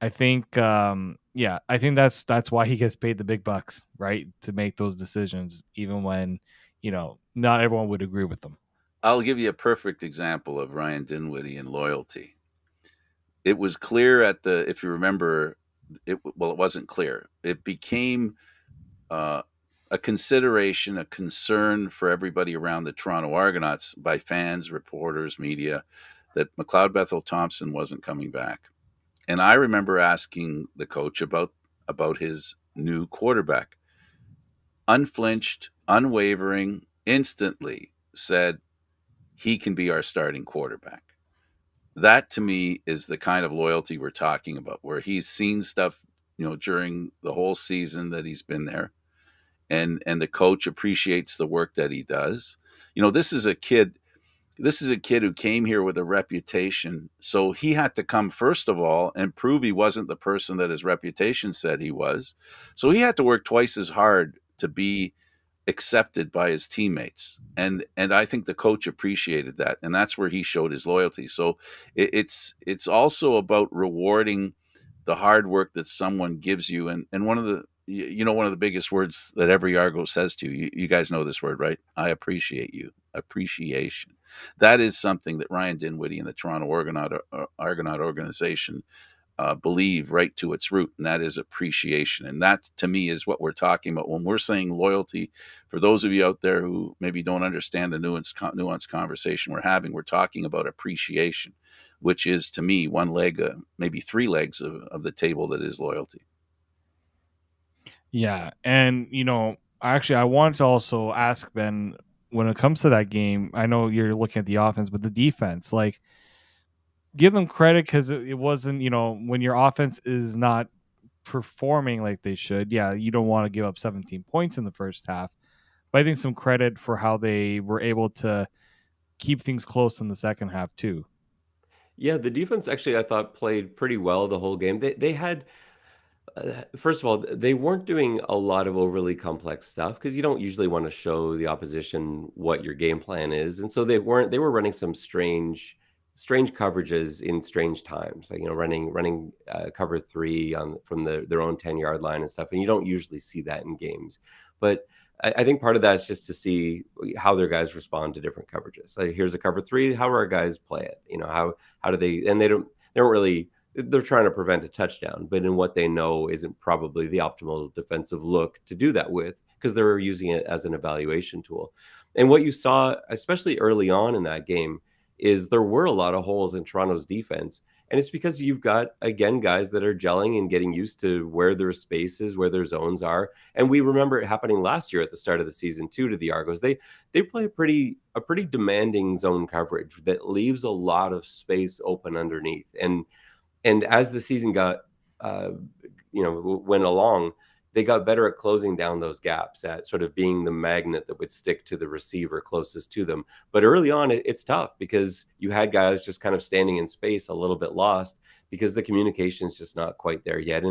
I think yeah, I think that's why he gets paid the big bucks, right? To make those decisions even when, not everyone would agree with them. I'll give you a perfect example of Ryan Dinwiddie and loyalty. It was clear if you remember, it wasn't clear. It became uh, a consideration, a concern for everybody around the Toronto Argonauts by fans, reporters, media, that McLeod Bethel Thompson wasn't coming back. And I remember asking the coach about his new quarterback. Unflinched, unwavering, instantly said he can be our starting quarterback. That to me is the kind of loyalty we're talking about, where he's seen stuff, during the whole season that he's been there, and the coach appreciates the work that he does. This is a kid. This is a kid who came here with a reputation, so he had to come first of all and prove he wasn't the person that his reputation said he was. So he had to work twice as hard to be accepted by his teammates, and I think the coach appreciated that, and that's where he showed his loyalty. So it's also about rewarding the hard work that someone gives you, and one of the biggest words that every Argo says to you, you guys know this word, right? I appreciate you. Appreciation. That is something that Ryan Dinwiddie and the Toronto Argonaut organization believe right to its root, and that is appreciation. And that, to me, is what we're talking about when we're saying loyalty. For those of you out there who maybe don't understand the nuanced conversation we're having, we're talking about appreciation, which is, to me, one leg, maybe three legs of the table that is loyalty. Yeah, and actually, I wanted to also ask Ben, when it comes to that game, I know you're looking at the offense, but the defense, like, give them credit because it wasn't, when your offense is not performing like they should. Yeah, you don't want to give up 17 points in the first half, But I think some credit for how they were able to keep things close in the second half too. Yeah, the defense actually I thought played pretty well the whole game. They had first of all, they weren't doing a lot of overly complex stuff because you don't usually want to show the opposition what your game plan is, and so they were running some strange coverages in strange times, like running cover three on from their own 10-yard line and stuff, and you don't usually see that in games, but. I think part of that is just to see how their guys respond to different coverages. Like, here's a cover three. How do our guys play it? How do they? And they don't really they're trying to prevent a touchdown, but in what they know isn't probably the optimal defensive look to do that with because they're using it as an evaluation tool. And what you saw, especially early on in that game, is there were a lot of holes in Toronto's defense. And it's because you've got, again, guys that are gelling and getting used to where their spaces, where their zones are. And we remember it happening last year at the start of the season, too, to the Argos. They play a pretty demanding zone coverage that leaves a lot of space open underneath. And as the season got, uh, went along, they got better at closing down those gaps, at sort of being the magnet that would stick to the receiver closest to them. But early on, it's tough because you had guys just kind of standing in space, a little bit lost because the communication is just not quite there yet.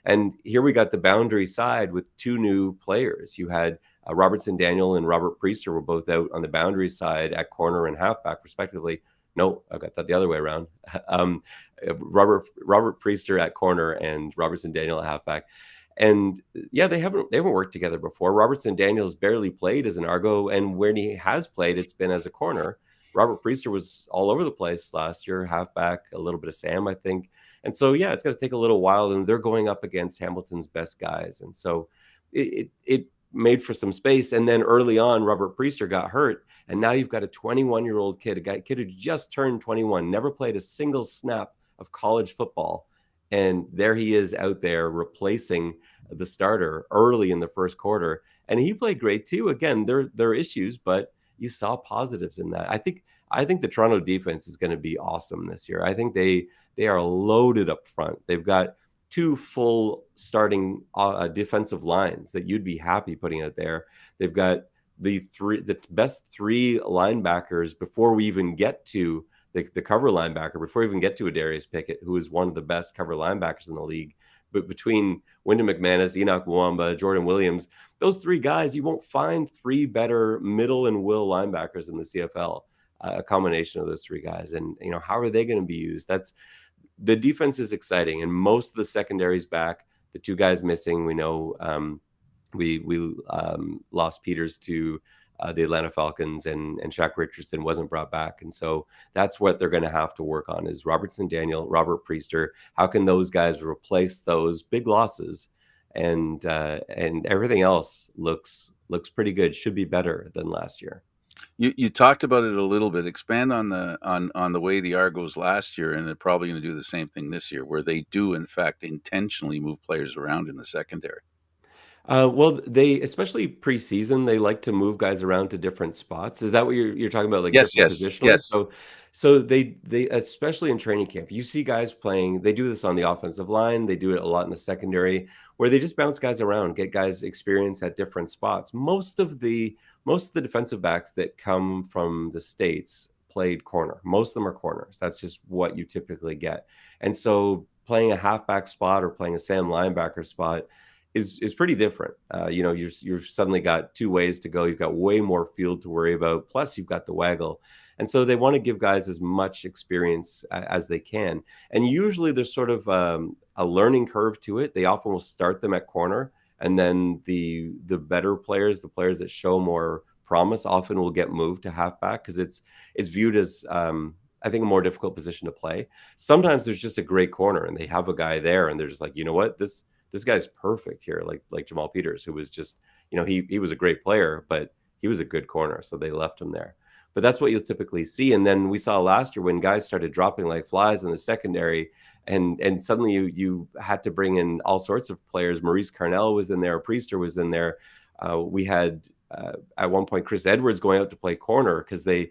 And here we got the boundary side with two new players. You had Robertson Daniel and Robert Priester were both out on the boundary side at corner and halfback, respectively. No, I got that the other way around. um, Robert Priester at corner and Robertson Daniel at halfback. And yeah, they haven't worked together before. Robertson Daniels barely played as an Argo, and when he has played, it's been as a corner. Robert Priester was all over the place last year, halfback, a little bit of Sam, I think. And so yeah, it's going to take a little while, and they're going up against Hamilton's best guys, and so it made for some space. And then early on, Robert Priester got hurt, and now you've got a 21-year-old kid, kid who just turned 21, never played a single snap of college football. And there he is out there replacing the starter early in the first quarter. And he played great too. Again, there are issues, but you saw positives in that. I think the Toronto defense is going to be awesome this year. I think they are loaded up front. They've got two full starting defensive lines that you'd be happy putting out there. They've got the best three linebackers before we even get to the cover linebacker, before we even get to a Darius Pickett, who is one of the best cover linebackers in the league. But between Wyndham McManus, Enoch Mwamba, Jordan Williams, those three guys, you won't find three better middle and will linebackers in the CFL. A combination of those three guys, and how are they going to be used? That's the defense is exciting, and most of the secondaries back. The two guys missing, we know. We lost Peters to the Atlanta Falcons, and Shaq Richardson wasn't brought back, and so that's what they're going to have to work on: is Robertson Daniel, Robert Priester. How can those guys replace those big losses? And everything else looks pretty good. Should be better than last year. You talked about it a little bit. Expand on the way the Argos last year, and they're probably going to do the same thing this year, where they do in fact intentionally move players around in the secondary. Well, they especially preseason, they like to move guys around to different spots. Is that what you're talking about, like Yes, different yes, positionally? yes. So they especially in training camp, you see guys playing. They do this on the offensive line. They do it a lot in the secondary, where they just bounce guys around, get guys experience at different spots. Most of the defensive backs that come from the States played corner. Most of them are corners. That's just what you typically get. And so playing a halfback spot or playing a Sam linebacker spot is pretty different. You've suddenly got two ways to go. You've got way more field to worry about. Plus, you've got the waggle, and so they want to give guys as much experience as they can. And usually, there's sort of a learning curve to it. They often will start them at corner, and then the better players, the players that show more promise, often will get moved to halfback because it's viewed as I think a more difficult position to play. Sometimes there's just a great corner, and they have a guy there, and they're just like, you know what, this guy's perfect here, like Jamal Peters, who was just, he was a great player, but he was a good corner, so they left him there. But that's what you'll typically see. And then we saw last year when guys started dropping like flies in the secondary, and suddenly you had to bring in all sorts of players. Maurice Carnell was in there, Priester was in there. We had at one point Chris Edwards going out to play corner because they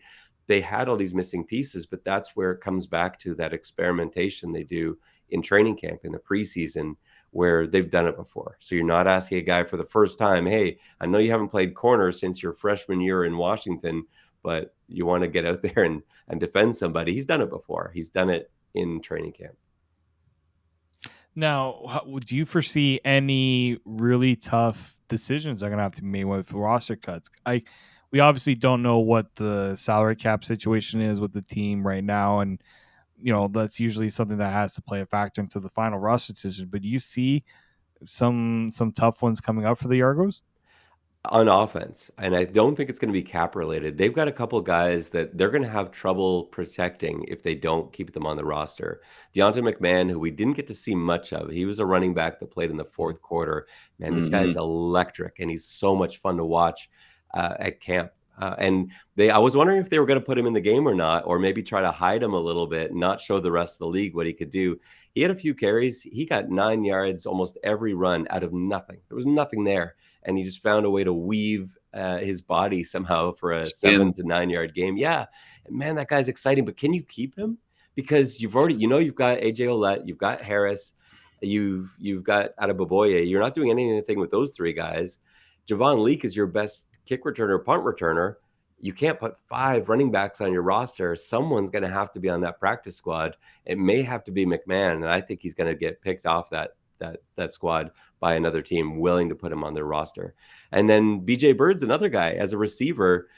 had all these missing pieces. But that's where it comes back to that experimentation they do in training camp in the preseason, where they've done it before. So you're not asking a guy for the first time, hey, I know you haven't played corner since your freshman year in Washington, but you want to get out there and defend somebody. He's done it before. He's done it in training camp. Now, do you foresee any really tough decisions are going to have to be made with roster cuts? We obviously don't know what the salary cap situation is with the team right now, and that's usually something that has to play a factor into the final roster decision. But do you see some tough ones coming up for the Argos? On offense, and I don't think it's going to be cap related. They've got a couple guys that they're going to have trouble protecting if they don't keep them on the roster. Deonta McMahon, who we didn't get to see much of, he was a running back that played in the fourth quarter. Man, this Hmm. guy's electric, and he's so much fun to watch at camp. I was wondering if they were going to put him in the game or not, or maybe try to hide him a little bit, and not show the rest of the league what he could do. He had a few carries. He got 9 yards almost every run out of nothing. There was nothing there, and he just found a way to weave his body somehow for a Spin. 7 to 9 yard game. Yeah, and man, that guy's exciting. But can you keep him? Because you've got AJ Olette, you've got Harris, you've got Adeboboye. You're not doing anything with those three guys. Javon Leake is your best kick returner, punt returner. You can't put 5 running backs on your roster. Someone's going to have to be on that practice squad. It may have to be McMahon, and I think he's going to get picked off that squad by another team willing to put him on their roster. And then BJ Bird's another guy as a receiver.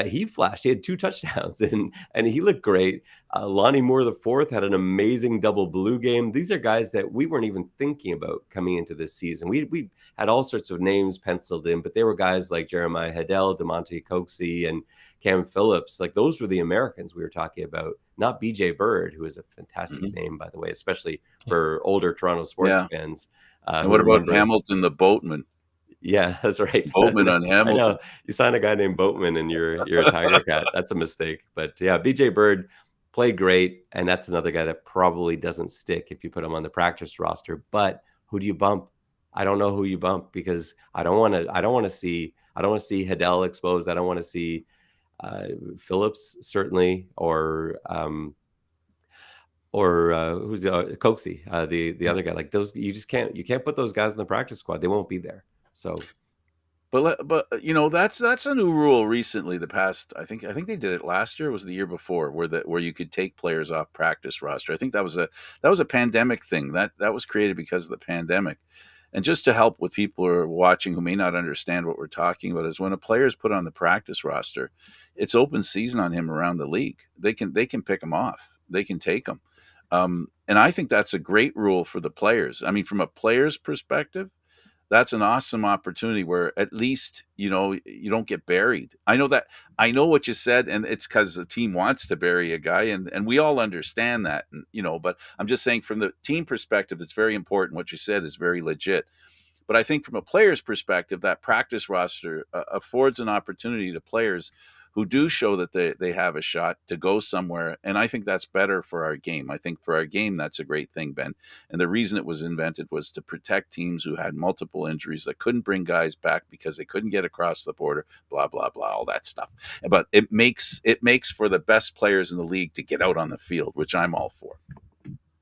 He flashed. He had 2 touchdowns, and he looked great. Lonnie Moore the fourth had an amazing double blue game. These are guys that we weren't even thinking about coming into this season. We had all sorts of names penciled in, but they were guys like Jeremiah Hiddell, DeMonte Coxie, and Cam Phillips. Like, those were the Americans we were talking about, not BJ Bird, who is a fantastic Hmm. name, by the way, especially for older Toronto sports Yeah. fans And who what about remember. Hamilton the boatman? Yeah, that's right. Boatman on I know. Hamilton. You sign a guy named Boatman and you're a Tiger Cat. That's a mistake. But yeah, BJ Bird played great, and that's another guy that probably doesn't stick if you put him on the practice roster. But who do you bump? I don't know who you bump, because I don't want to see Hiddell exposed. I don't want to see Phillips, certainly, or who's Coxie, the other guy. Like, those, you can't put those guys in the practice squad. They won't be there. So But that's a new rule recently. The past, I think they did it last year. Or was the year before, where you could take players off practice roster. I think that was a pandemic thing. That was created because of the pandemic. And just to help with people who are watching who may not understand what we're talking about, is when a player is put on the practice roster, it's open season on him around the league. They can pick him off. They can take him. And I think that's a great rule for the players. I mean, from a player's perspective, that's an awesome opportunity where at least you don't get buried. I know what you said, and it's because the team wants to bury a guy, and we all understand that. And but I'm just saying, from the team perspective, it's very important. What you said is very legit. But I think from a player's perspective, that practice roster affords an opportunity to players who do show that they have a shot to go somewhere. And I think that's better for our game. I think for our game, that's a great thing, Ben. And the reason it was invented was to protect teams who had multiple injuries, that couldn't bring guys back because they couldn't get across the border, blah, blah, blah, all that stuff. But it makes for the best players in the league to get out on the field, which I'm all for.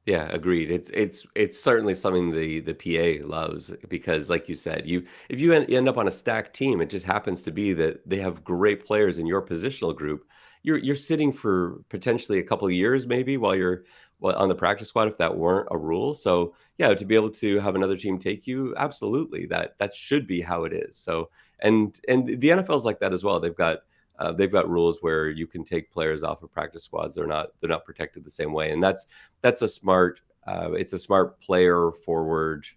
yeah, agreed. It's certainly something the PA loves, because, like you said, if you end up on a stacked team, it just happens to be that they have great players in your positional group. You're sitting for potentially a couple of years, maybe, while you're on the practice squad, if that weren't a rule. So yeah, to be able to have another team take you, absolutely, that should be how it is. So, and the NFL's like that as well. They've got rules where you can take players off of practice squads. They're not protected the same way, and that's a smart. It's a smart player forward,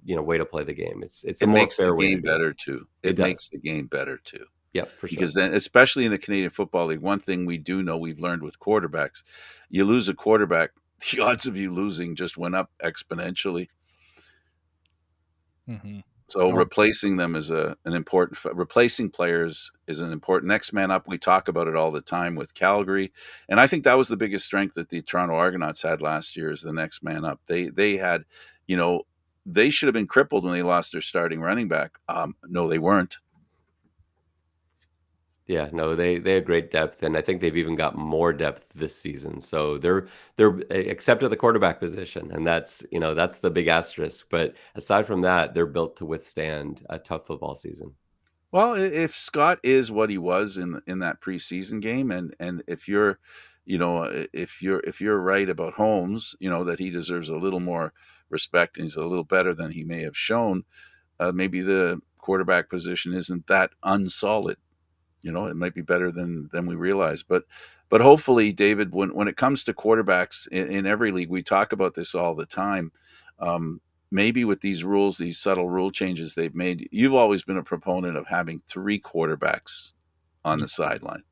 way to play the game. It's a It more makes the fair way to game do it. better too. It It makes does. the game better too. Yeah, for sure. Because then, especially in the Canadian Football League, one thing we do know, we've learned with quarterbacks, you lose a quarterback, the odds of you losing just went up exponentially. Mm-hmm. So Oh, replacing them is an important. Replacing players is an important. Next man up. We talk about it all the time with Calgary, and I think that was the biggest strength that the Toronto Argonauts had last year, is the next man up. They had, you know, they should have been crippled when they lost their starting running back. No, they weren't. Yeah, no, they had great depth, and I think they've even got more depth this season. So they're except at the quarterback position, and that's the big asterisk. But aside from that, they're built to withstand a tough football season. Well, if Scott is what he was in that preseason game, and if you're, if you're right about Holmes, that he deserves a little more respect and he's a little better than he may have shown, maybe the quarterback position isn't that unsolid. It might be better than we realize. But hopefully, David, when it comes to quarterbacks in every league, we talk about this all the time. Um, Maybe with these rules, these subtle rule changes they've made, you've always been a proponent of having three quarterbacks on the sideline.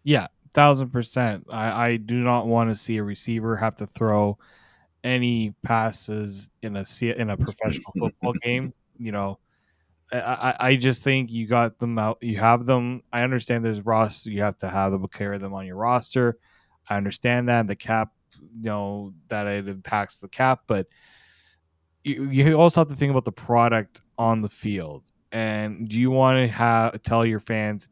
Yeah, 1,000%. I do not want to see a receiver have to throw any passes in a professional football game. I just think you got them out. You have them. I understand there's roster. You have to have them, carry them on your roster. I understand that the cap, that it impacts the cap, but you also have to think about the product on the field. And do you want to tell your fans,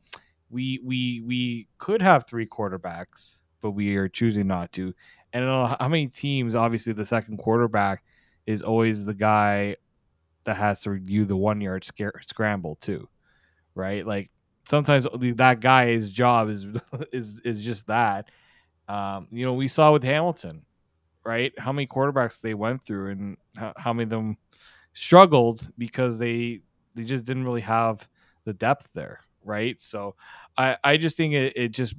we could have three quarterbacks, but we are choosing not to. And I don't know how many teams. Obviously, the second quarterback is always the guy that has to review the 1 yard scramble too, right? Like sometimes that guy's job is is just that. We saw with Hamilton, right? How many quarterbacks they went through, and how many of them struggled because they just didn't really have the depth there, right? So I just think it just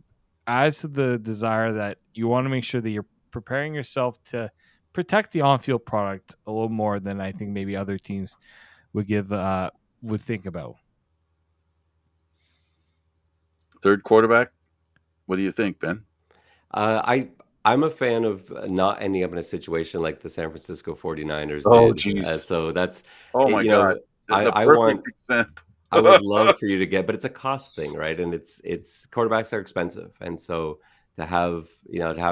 adds to the desire that you want to make sure that you're preparing yourself to protect the on-field product a little more than I think maybe other teams would think about. Third quarterback. What do you think, Ben? I'm a fan of not ending up in a situation like the San Francisco 49ers Oh, did. geez. So that's, Oh my God. The I perfect want example. I would love for you to get, but it's a cost thing, right? And it's quarterbacks are expensive, and so to have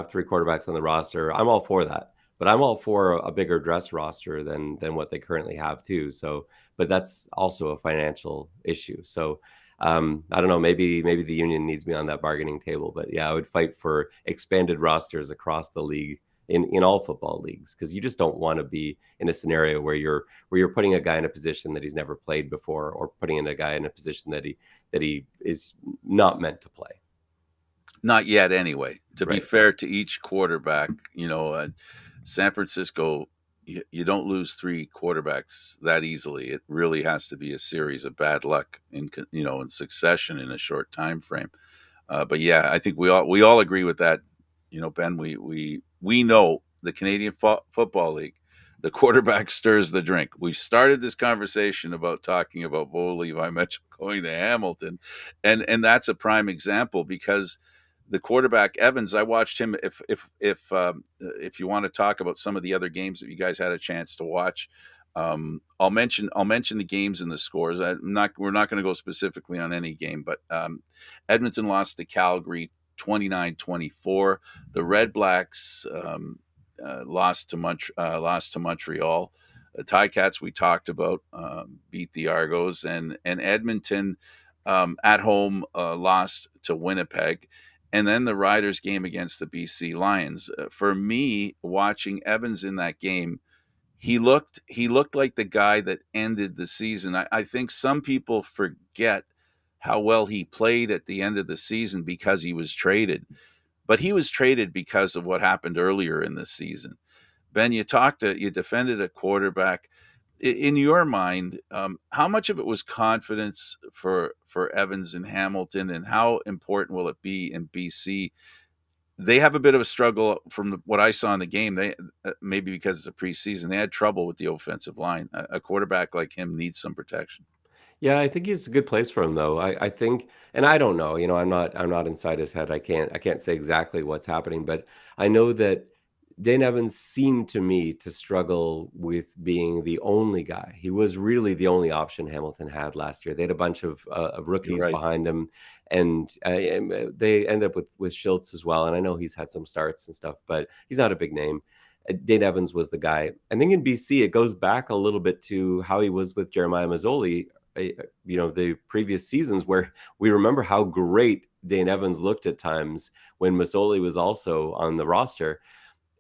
three quarterbacks on the roster, I'm all for that. But I'm all for a bigger dress roster than what they currently have too. So, but that's also a financial issue. So, I don't know. Maybe the union needs me on that bargaining table. But yeah, I would fight for expanded rosters across the league in all football leagues, because you just don't want to be in a scenario where you're putting a guy in a position that he's never played before, or putting in a guy in a position that he is not meant to play. Not yet, anyway. To be Right. fair to each quarterback, San Francisco, you don't lose three quarterbacks that easily. It really has to be a series of bad luck in succession in a short time frame. But yeah, I think we all agree with that. Ben, we know the Canadian Football League, the quarterback stirs the drink. We started this conversation about talking about Bo Levi Mitchell going to Hamilton, and that's a prime example because the quarterback Evans, I watched him. If you want to talk about some of the other games that you guys had a chance to watch, I'll mention the games and the scores. We're not going to go specifically on any game, but Edmonton lost to Calgary 29-24. The Red Blacks lost to Montreal. The Ticats we talked about beat the Argos, and Edmonton at home lost to Winnipeg. And then the Riders game against the BC Lions. For me, watching Evans in that game, he looked like the guy that ended the season. I think some people forget how well he played at the end of the season because he was traded. But he was traded because of what happened earlier in the season. Ben, you defended a quarterback. In your mind, how much of it was confidence for Evans and Hamilton, and how important will it be in BC? They have a bit of a struggle from what I saw in the game. They maybe because it's a preseason, they had trouble with the offensive line. A quarterback like him needs some protection. Yeah, I think he's a good place for him though. I think, and I don't know, I'm not inside his head. I can't say exactly what's happening, but I know that Dane Evans seemed to me to struggle with being the only guy. He was really the only option Hamilton had last year. They had a bunch of You're rookies right. behind him, and they end up with Schultz as well. And I know he's had some starts and stuff, but he's not a big name. Dane Evans was the guy. I think in BC, it goes back a little bit to how he was with Jeremiah Mazzoli the previous seasons where we remember how great Dane Evans looked at times when Masoli was also on the roster.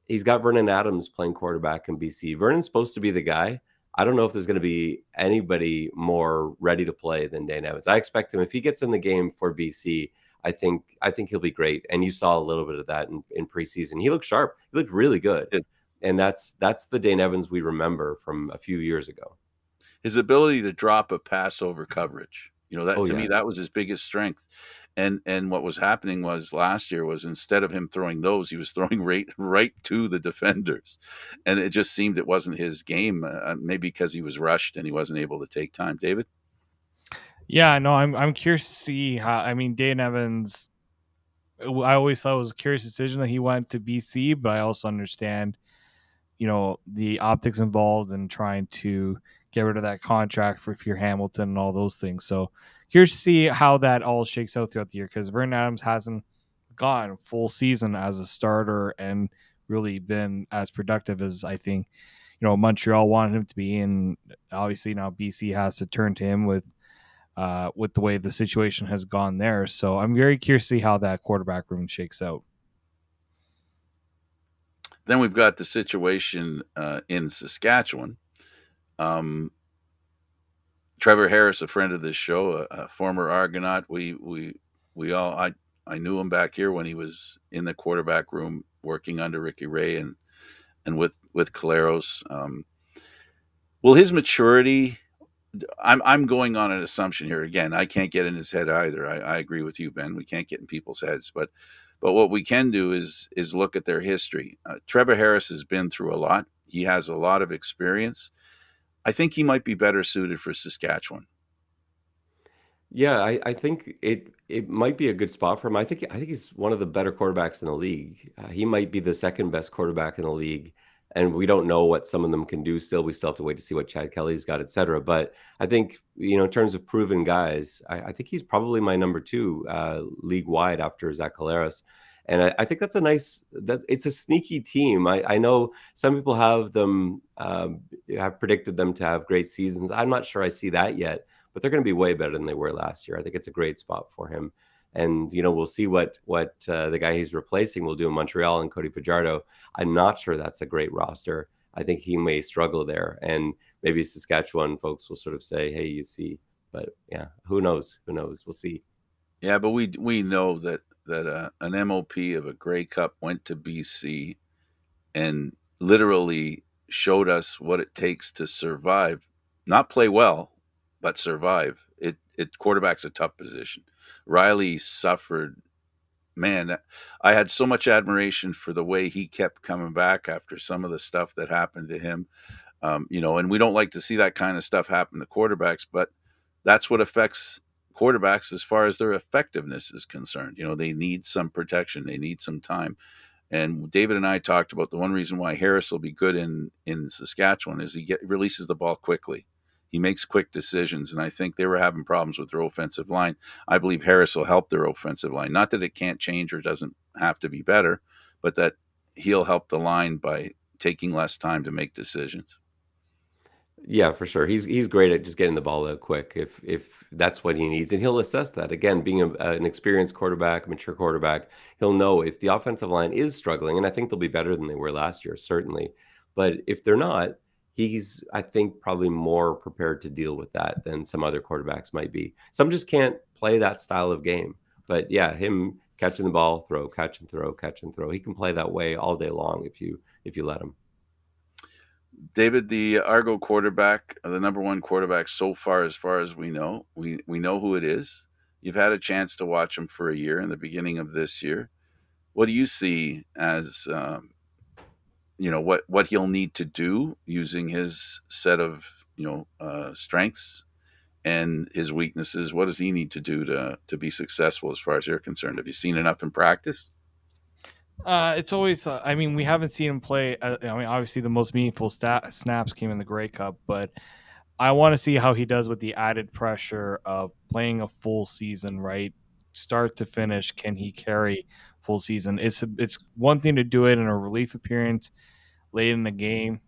He's got Vernon Adams playing quarterback in BC. Vernon's supposed to be the guy. I don't know if there's going to be anybody more ready to play than Dane Evans. I expect him, if he gets in the game for BC, I think he'll be great. And you saw a little bit of that in preseason. He looked sharp. He looked really good. And that's the Dane Evans we remember from a few years ago. His ability to drop a pass over coverage. That Oh to me yeah. that was his biggest strength. And what was happening was last year was instead of him throwing those, he was throwing right to the defenders, and it just seemed it wasn't his game. Maybe because he was rushed and he wasn't able to take time. David. Yeah, no, I'm curious to see how. I mean, Dane Evans. I always thought it was a curious decision that he went to BC, but I also understand, the optics involved in trying to get rid of that contract for Fear Hamilton and all those things. So curious to see how that all shakes out throughout the year, because Vernon Adams hasn't gone full season as a starter and really been as productive as I think Montreal wanted him to be. And obviously now BC has to turn to him with the way the situation has gone there. So I'm very curious to see how that quarterback room shakes out. Then we've got the situation in Saskatchewan. Um, Trevor Harris, a friend of this show, a former Argonaut. I knew him back here when he was in the quarterback room working under Ricky Ray and with Caleros. Will his maturity? I'm going on an assumption here. Again, I can't get in his head either. I agree with you, Ben. We can't get in people's heads, but what we can do is look at their history. Trevor Harris has been through a lot. He has a lot of experience. I think he might be better suited for Saskatchewan. Yeah, I think it might be a good spot for him. I think he's one of the better quarterbacks in the league. He might be the second best quarterback in the league, and we don't know what some of them can do still. We still have to wait to see what Chad Kelly's got, et cetera. But I think, in terms of proven guys, I think he's probably my number two league wide after Zach Collaros. And I think it's a sneaky team. I know some people have predicted them to have great seasons. I'm not sure I see that yet, but they're going to be way better than they were last year. I think it's a great spot for him. And we'll see what the guy he's replacing will do in Montreal and Cody Fajardo. I'm not sure that's a great roster. I think he may struggle there, and maybe Saskatchewan folks will sort of say, "Hey, you see." But yeah, who knows? Who knows? We'll see. Yeah, but we know that an MOP of a Grey Cup went to BC and literally showed us what it takes to survive, not play well, but survive. It quarterback's a tough position. Riley suffered. Man, I had so much admiration for the way he kept coming back after some of the stuff that happened to him. And we don't like to see that kind of stuff happen to quarterbacks, but that's what affects quarterbacks as far as their effectiveness is concerned. They need some protection, they need some time. And David and I talked about the one reason why Harris will be good in Saskatchewan is he releases the ball quickly. He makes quick decisions, and I think they were having problems with their offensive line. I believe Harris will help their offensive line. Not that it can't change or doesn't have to be better, but that he'll help the line by taking less time to make decisions. Yeah, for sure. He's great at just getting the ball out quick if that's what he needs, and he'll assess that. Again, being an experienced quarterback, a mature quarterback, he'll know if the offensive line is struggling, and I think they'll be better than they were last year, certainly. But if they're not, he's, I think, probably more prepared to deal with that than some other quarterbacks might be. Some just can't play that style of game. But yeah, him catching the ball, throw, catch and throw, catch and throw. He can play that way all day long if you let him. David, the Argo quarterback, the number one quarterback so far as we know. We know who it is. You've had a chance to watch him for a year in the beginning of this year. What do you see as what he'll need to do using his set of strengths and his weaknesses? What does he need to do to be successful as far as you're concerned? Have you seen enough in practice? It's always. I mean, we haven't seen him play. I mean, obviously, the most meaningful snaps came in the Grey Cup, but I want to see how he does with the added pressure of playing a full season, right, start to finish. Can he carry full season? It's one thing to do it in a relief appearance late in the game,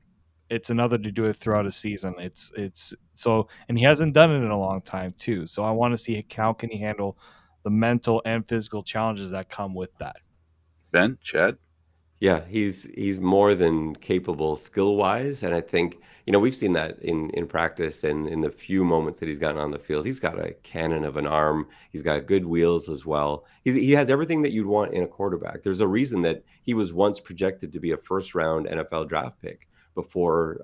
it's another to do it throughout a season. It's so, and he hasn't done it in a long time too. So I want to see how can he handle the mental and physical challenges that come with that. Ben, Chad? Yeah, he's more than capable skill wise, and I think we've seen that in practice and in the few moments that he's gotten on the field. He's got a cannon of an arm. He's got good wheels as well. He has everything that you'd want in a quarterback. There's a reason that he was once projected to be a first round NFL draft pick before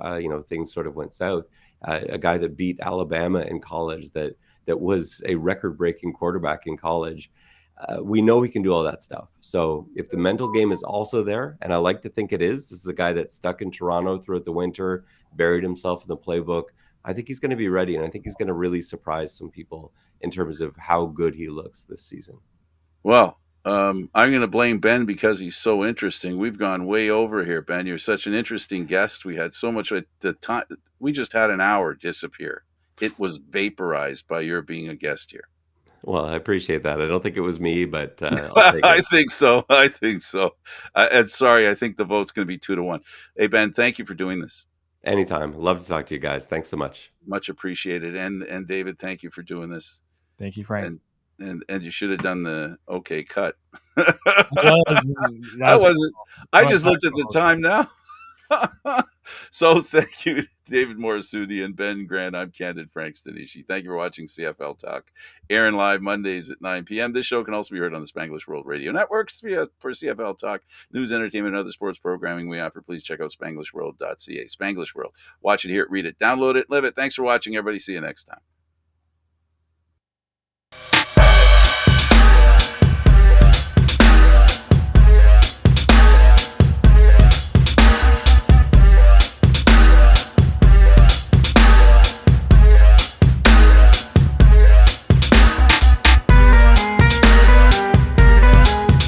things sort of went south. A guy that beat Alabama in college, that was a record breaking quarterback in college. We know he can do all that stuff. So if the mental game is also there, and I like to think it is, this is a guy that's stuck in Toronto throughout the winter, buried himself in the playbook. I think he's going to be ready, and I think he's going to really surprise some people in terms of how good he looks this season. Well, I'm going to blame Ben because he's so interesting. We've gone way over here, Ben. You're such an interesting guest. We had so much at the time. We just had an hour disappear. It was vaporized by your being a guest here. Well, I appreciate that. I don't think it was me, but I'll take I it think so. I think so. And sorry, I think the vote's going to be 2-1. Hey, Ben, thank you for doing this. anytime. Love to talk to you guys. Thanks so much. Much appreciated. And David, thank you for doing this. Thank you, Frank. And you should have done the okay cut. Was I that's wasn't. I going just back looked at to the time now. So thank you, David Morassutti and Ben Grant. I'm Candid Frank Stanisci. Thank you for watching CFL Talk. Airing live Mondays at 9 p.m. This show can also be heard on the Spanglish World Radio Networks for CFL Talk, news, entertainment, and other sports programming we offer. Please check out SpanglishWorld.ca. Spanglish World. Watch it, hear it, read it, download it, live it. Thanks for watching, everybody. See you next time.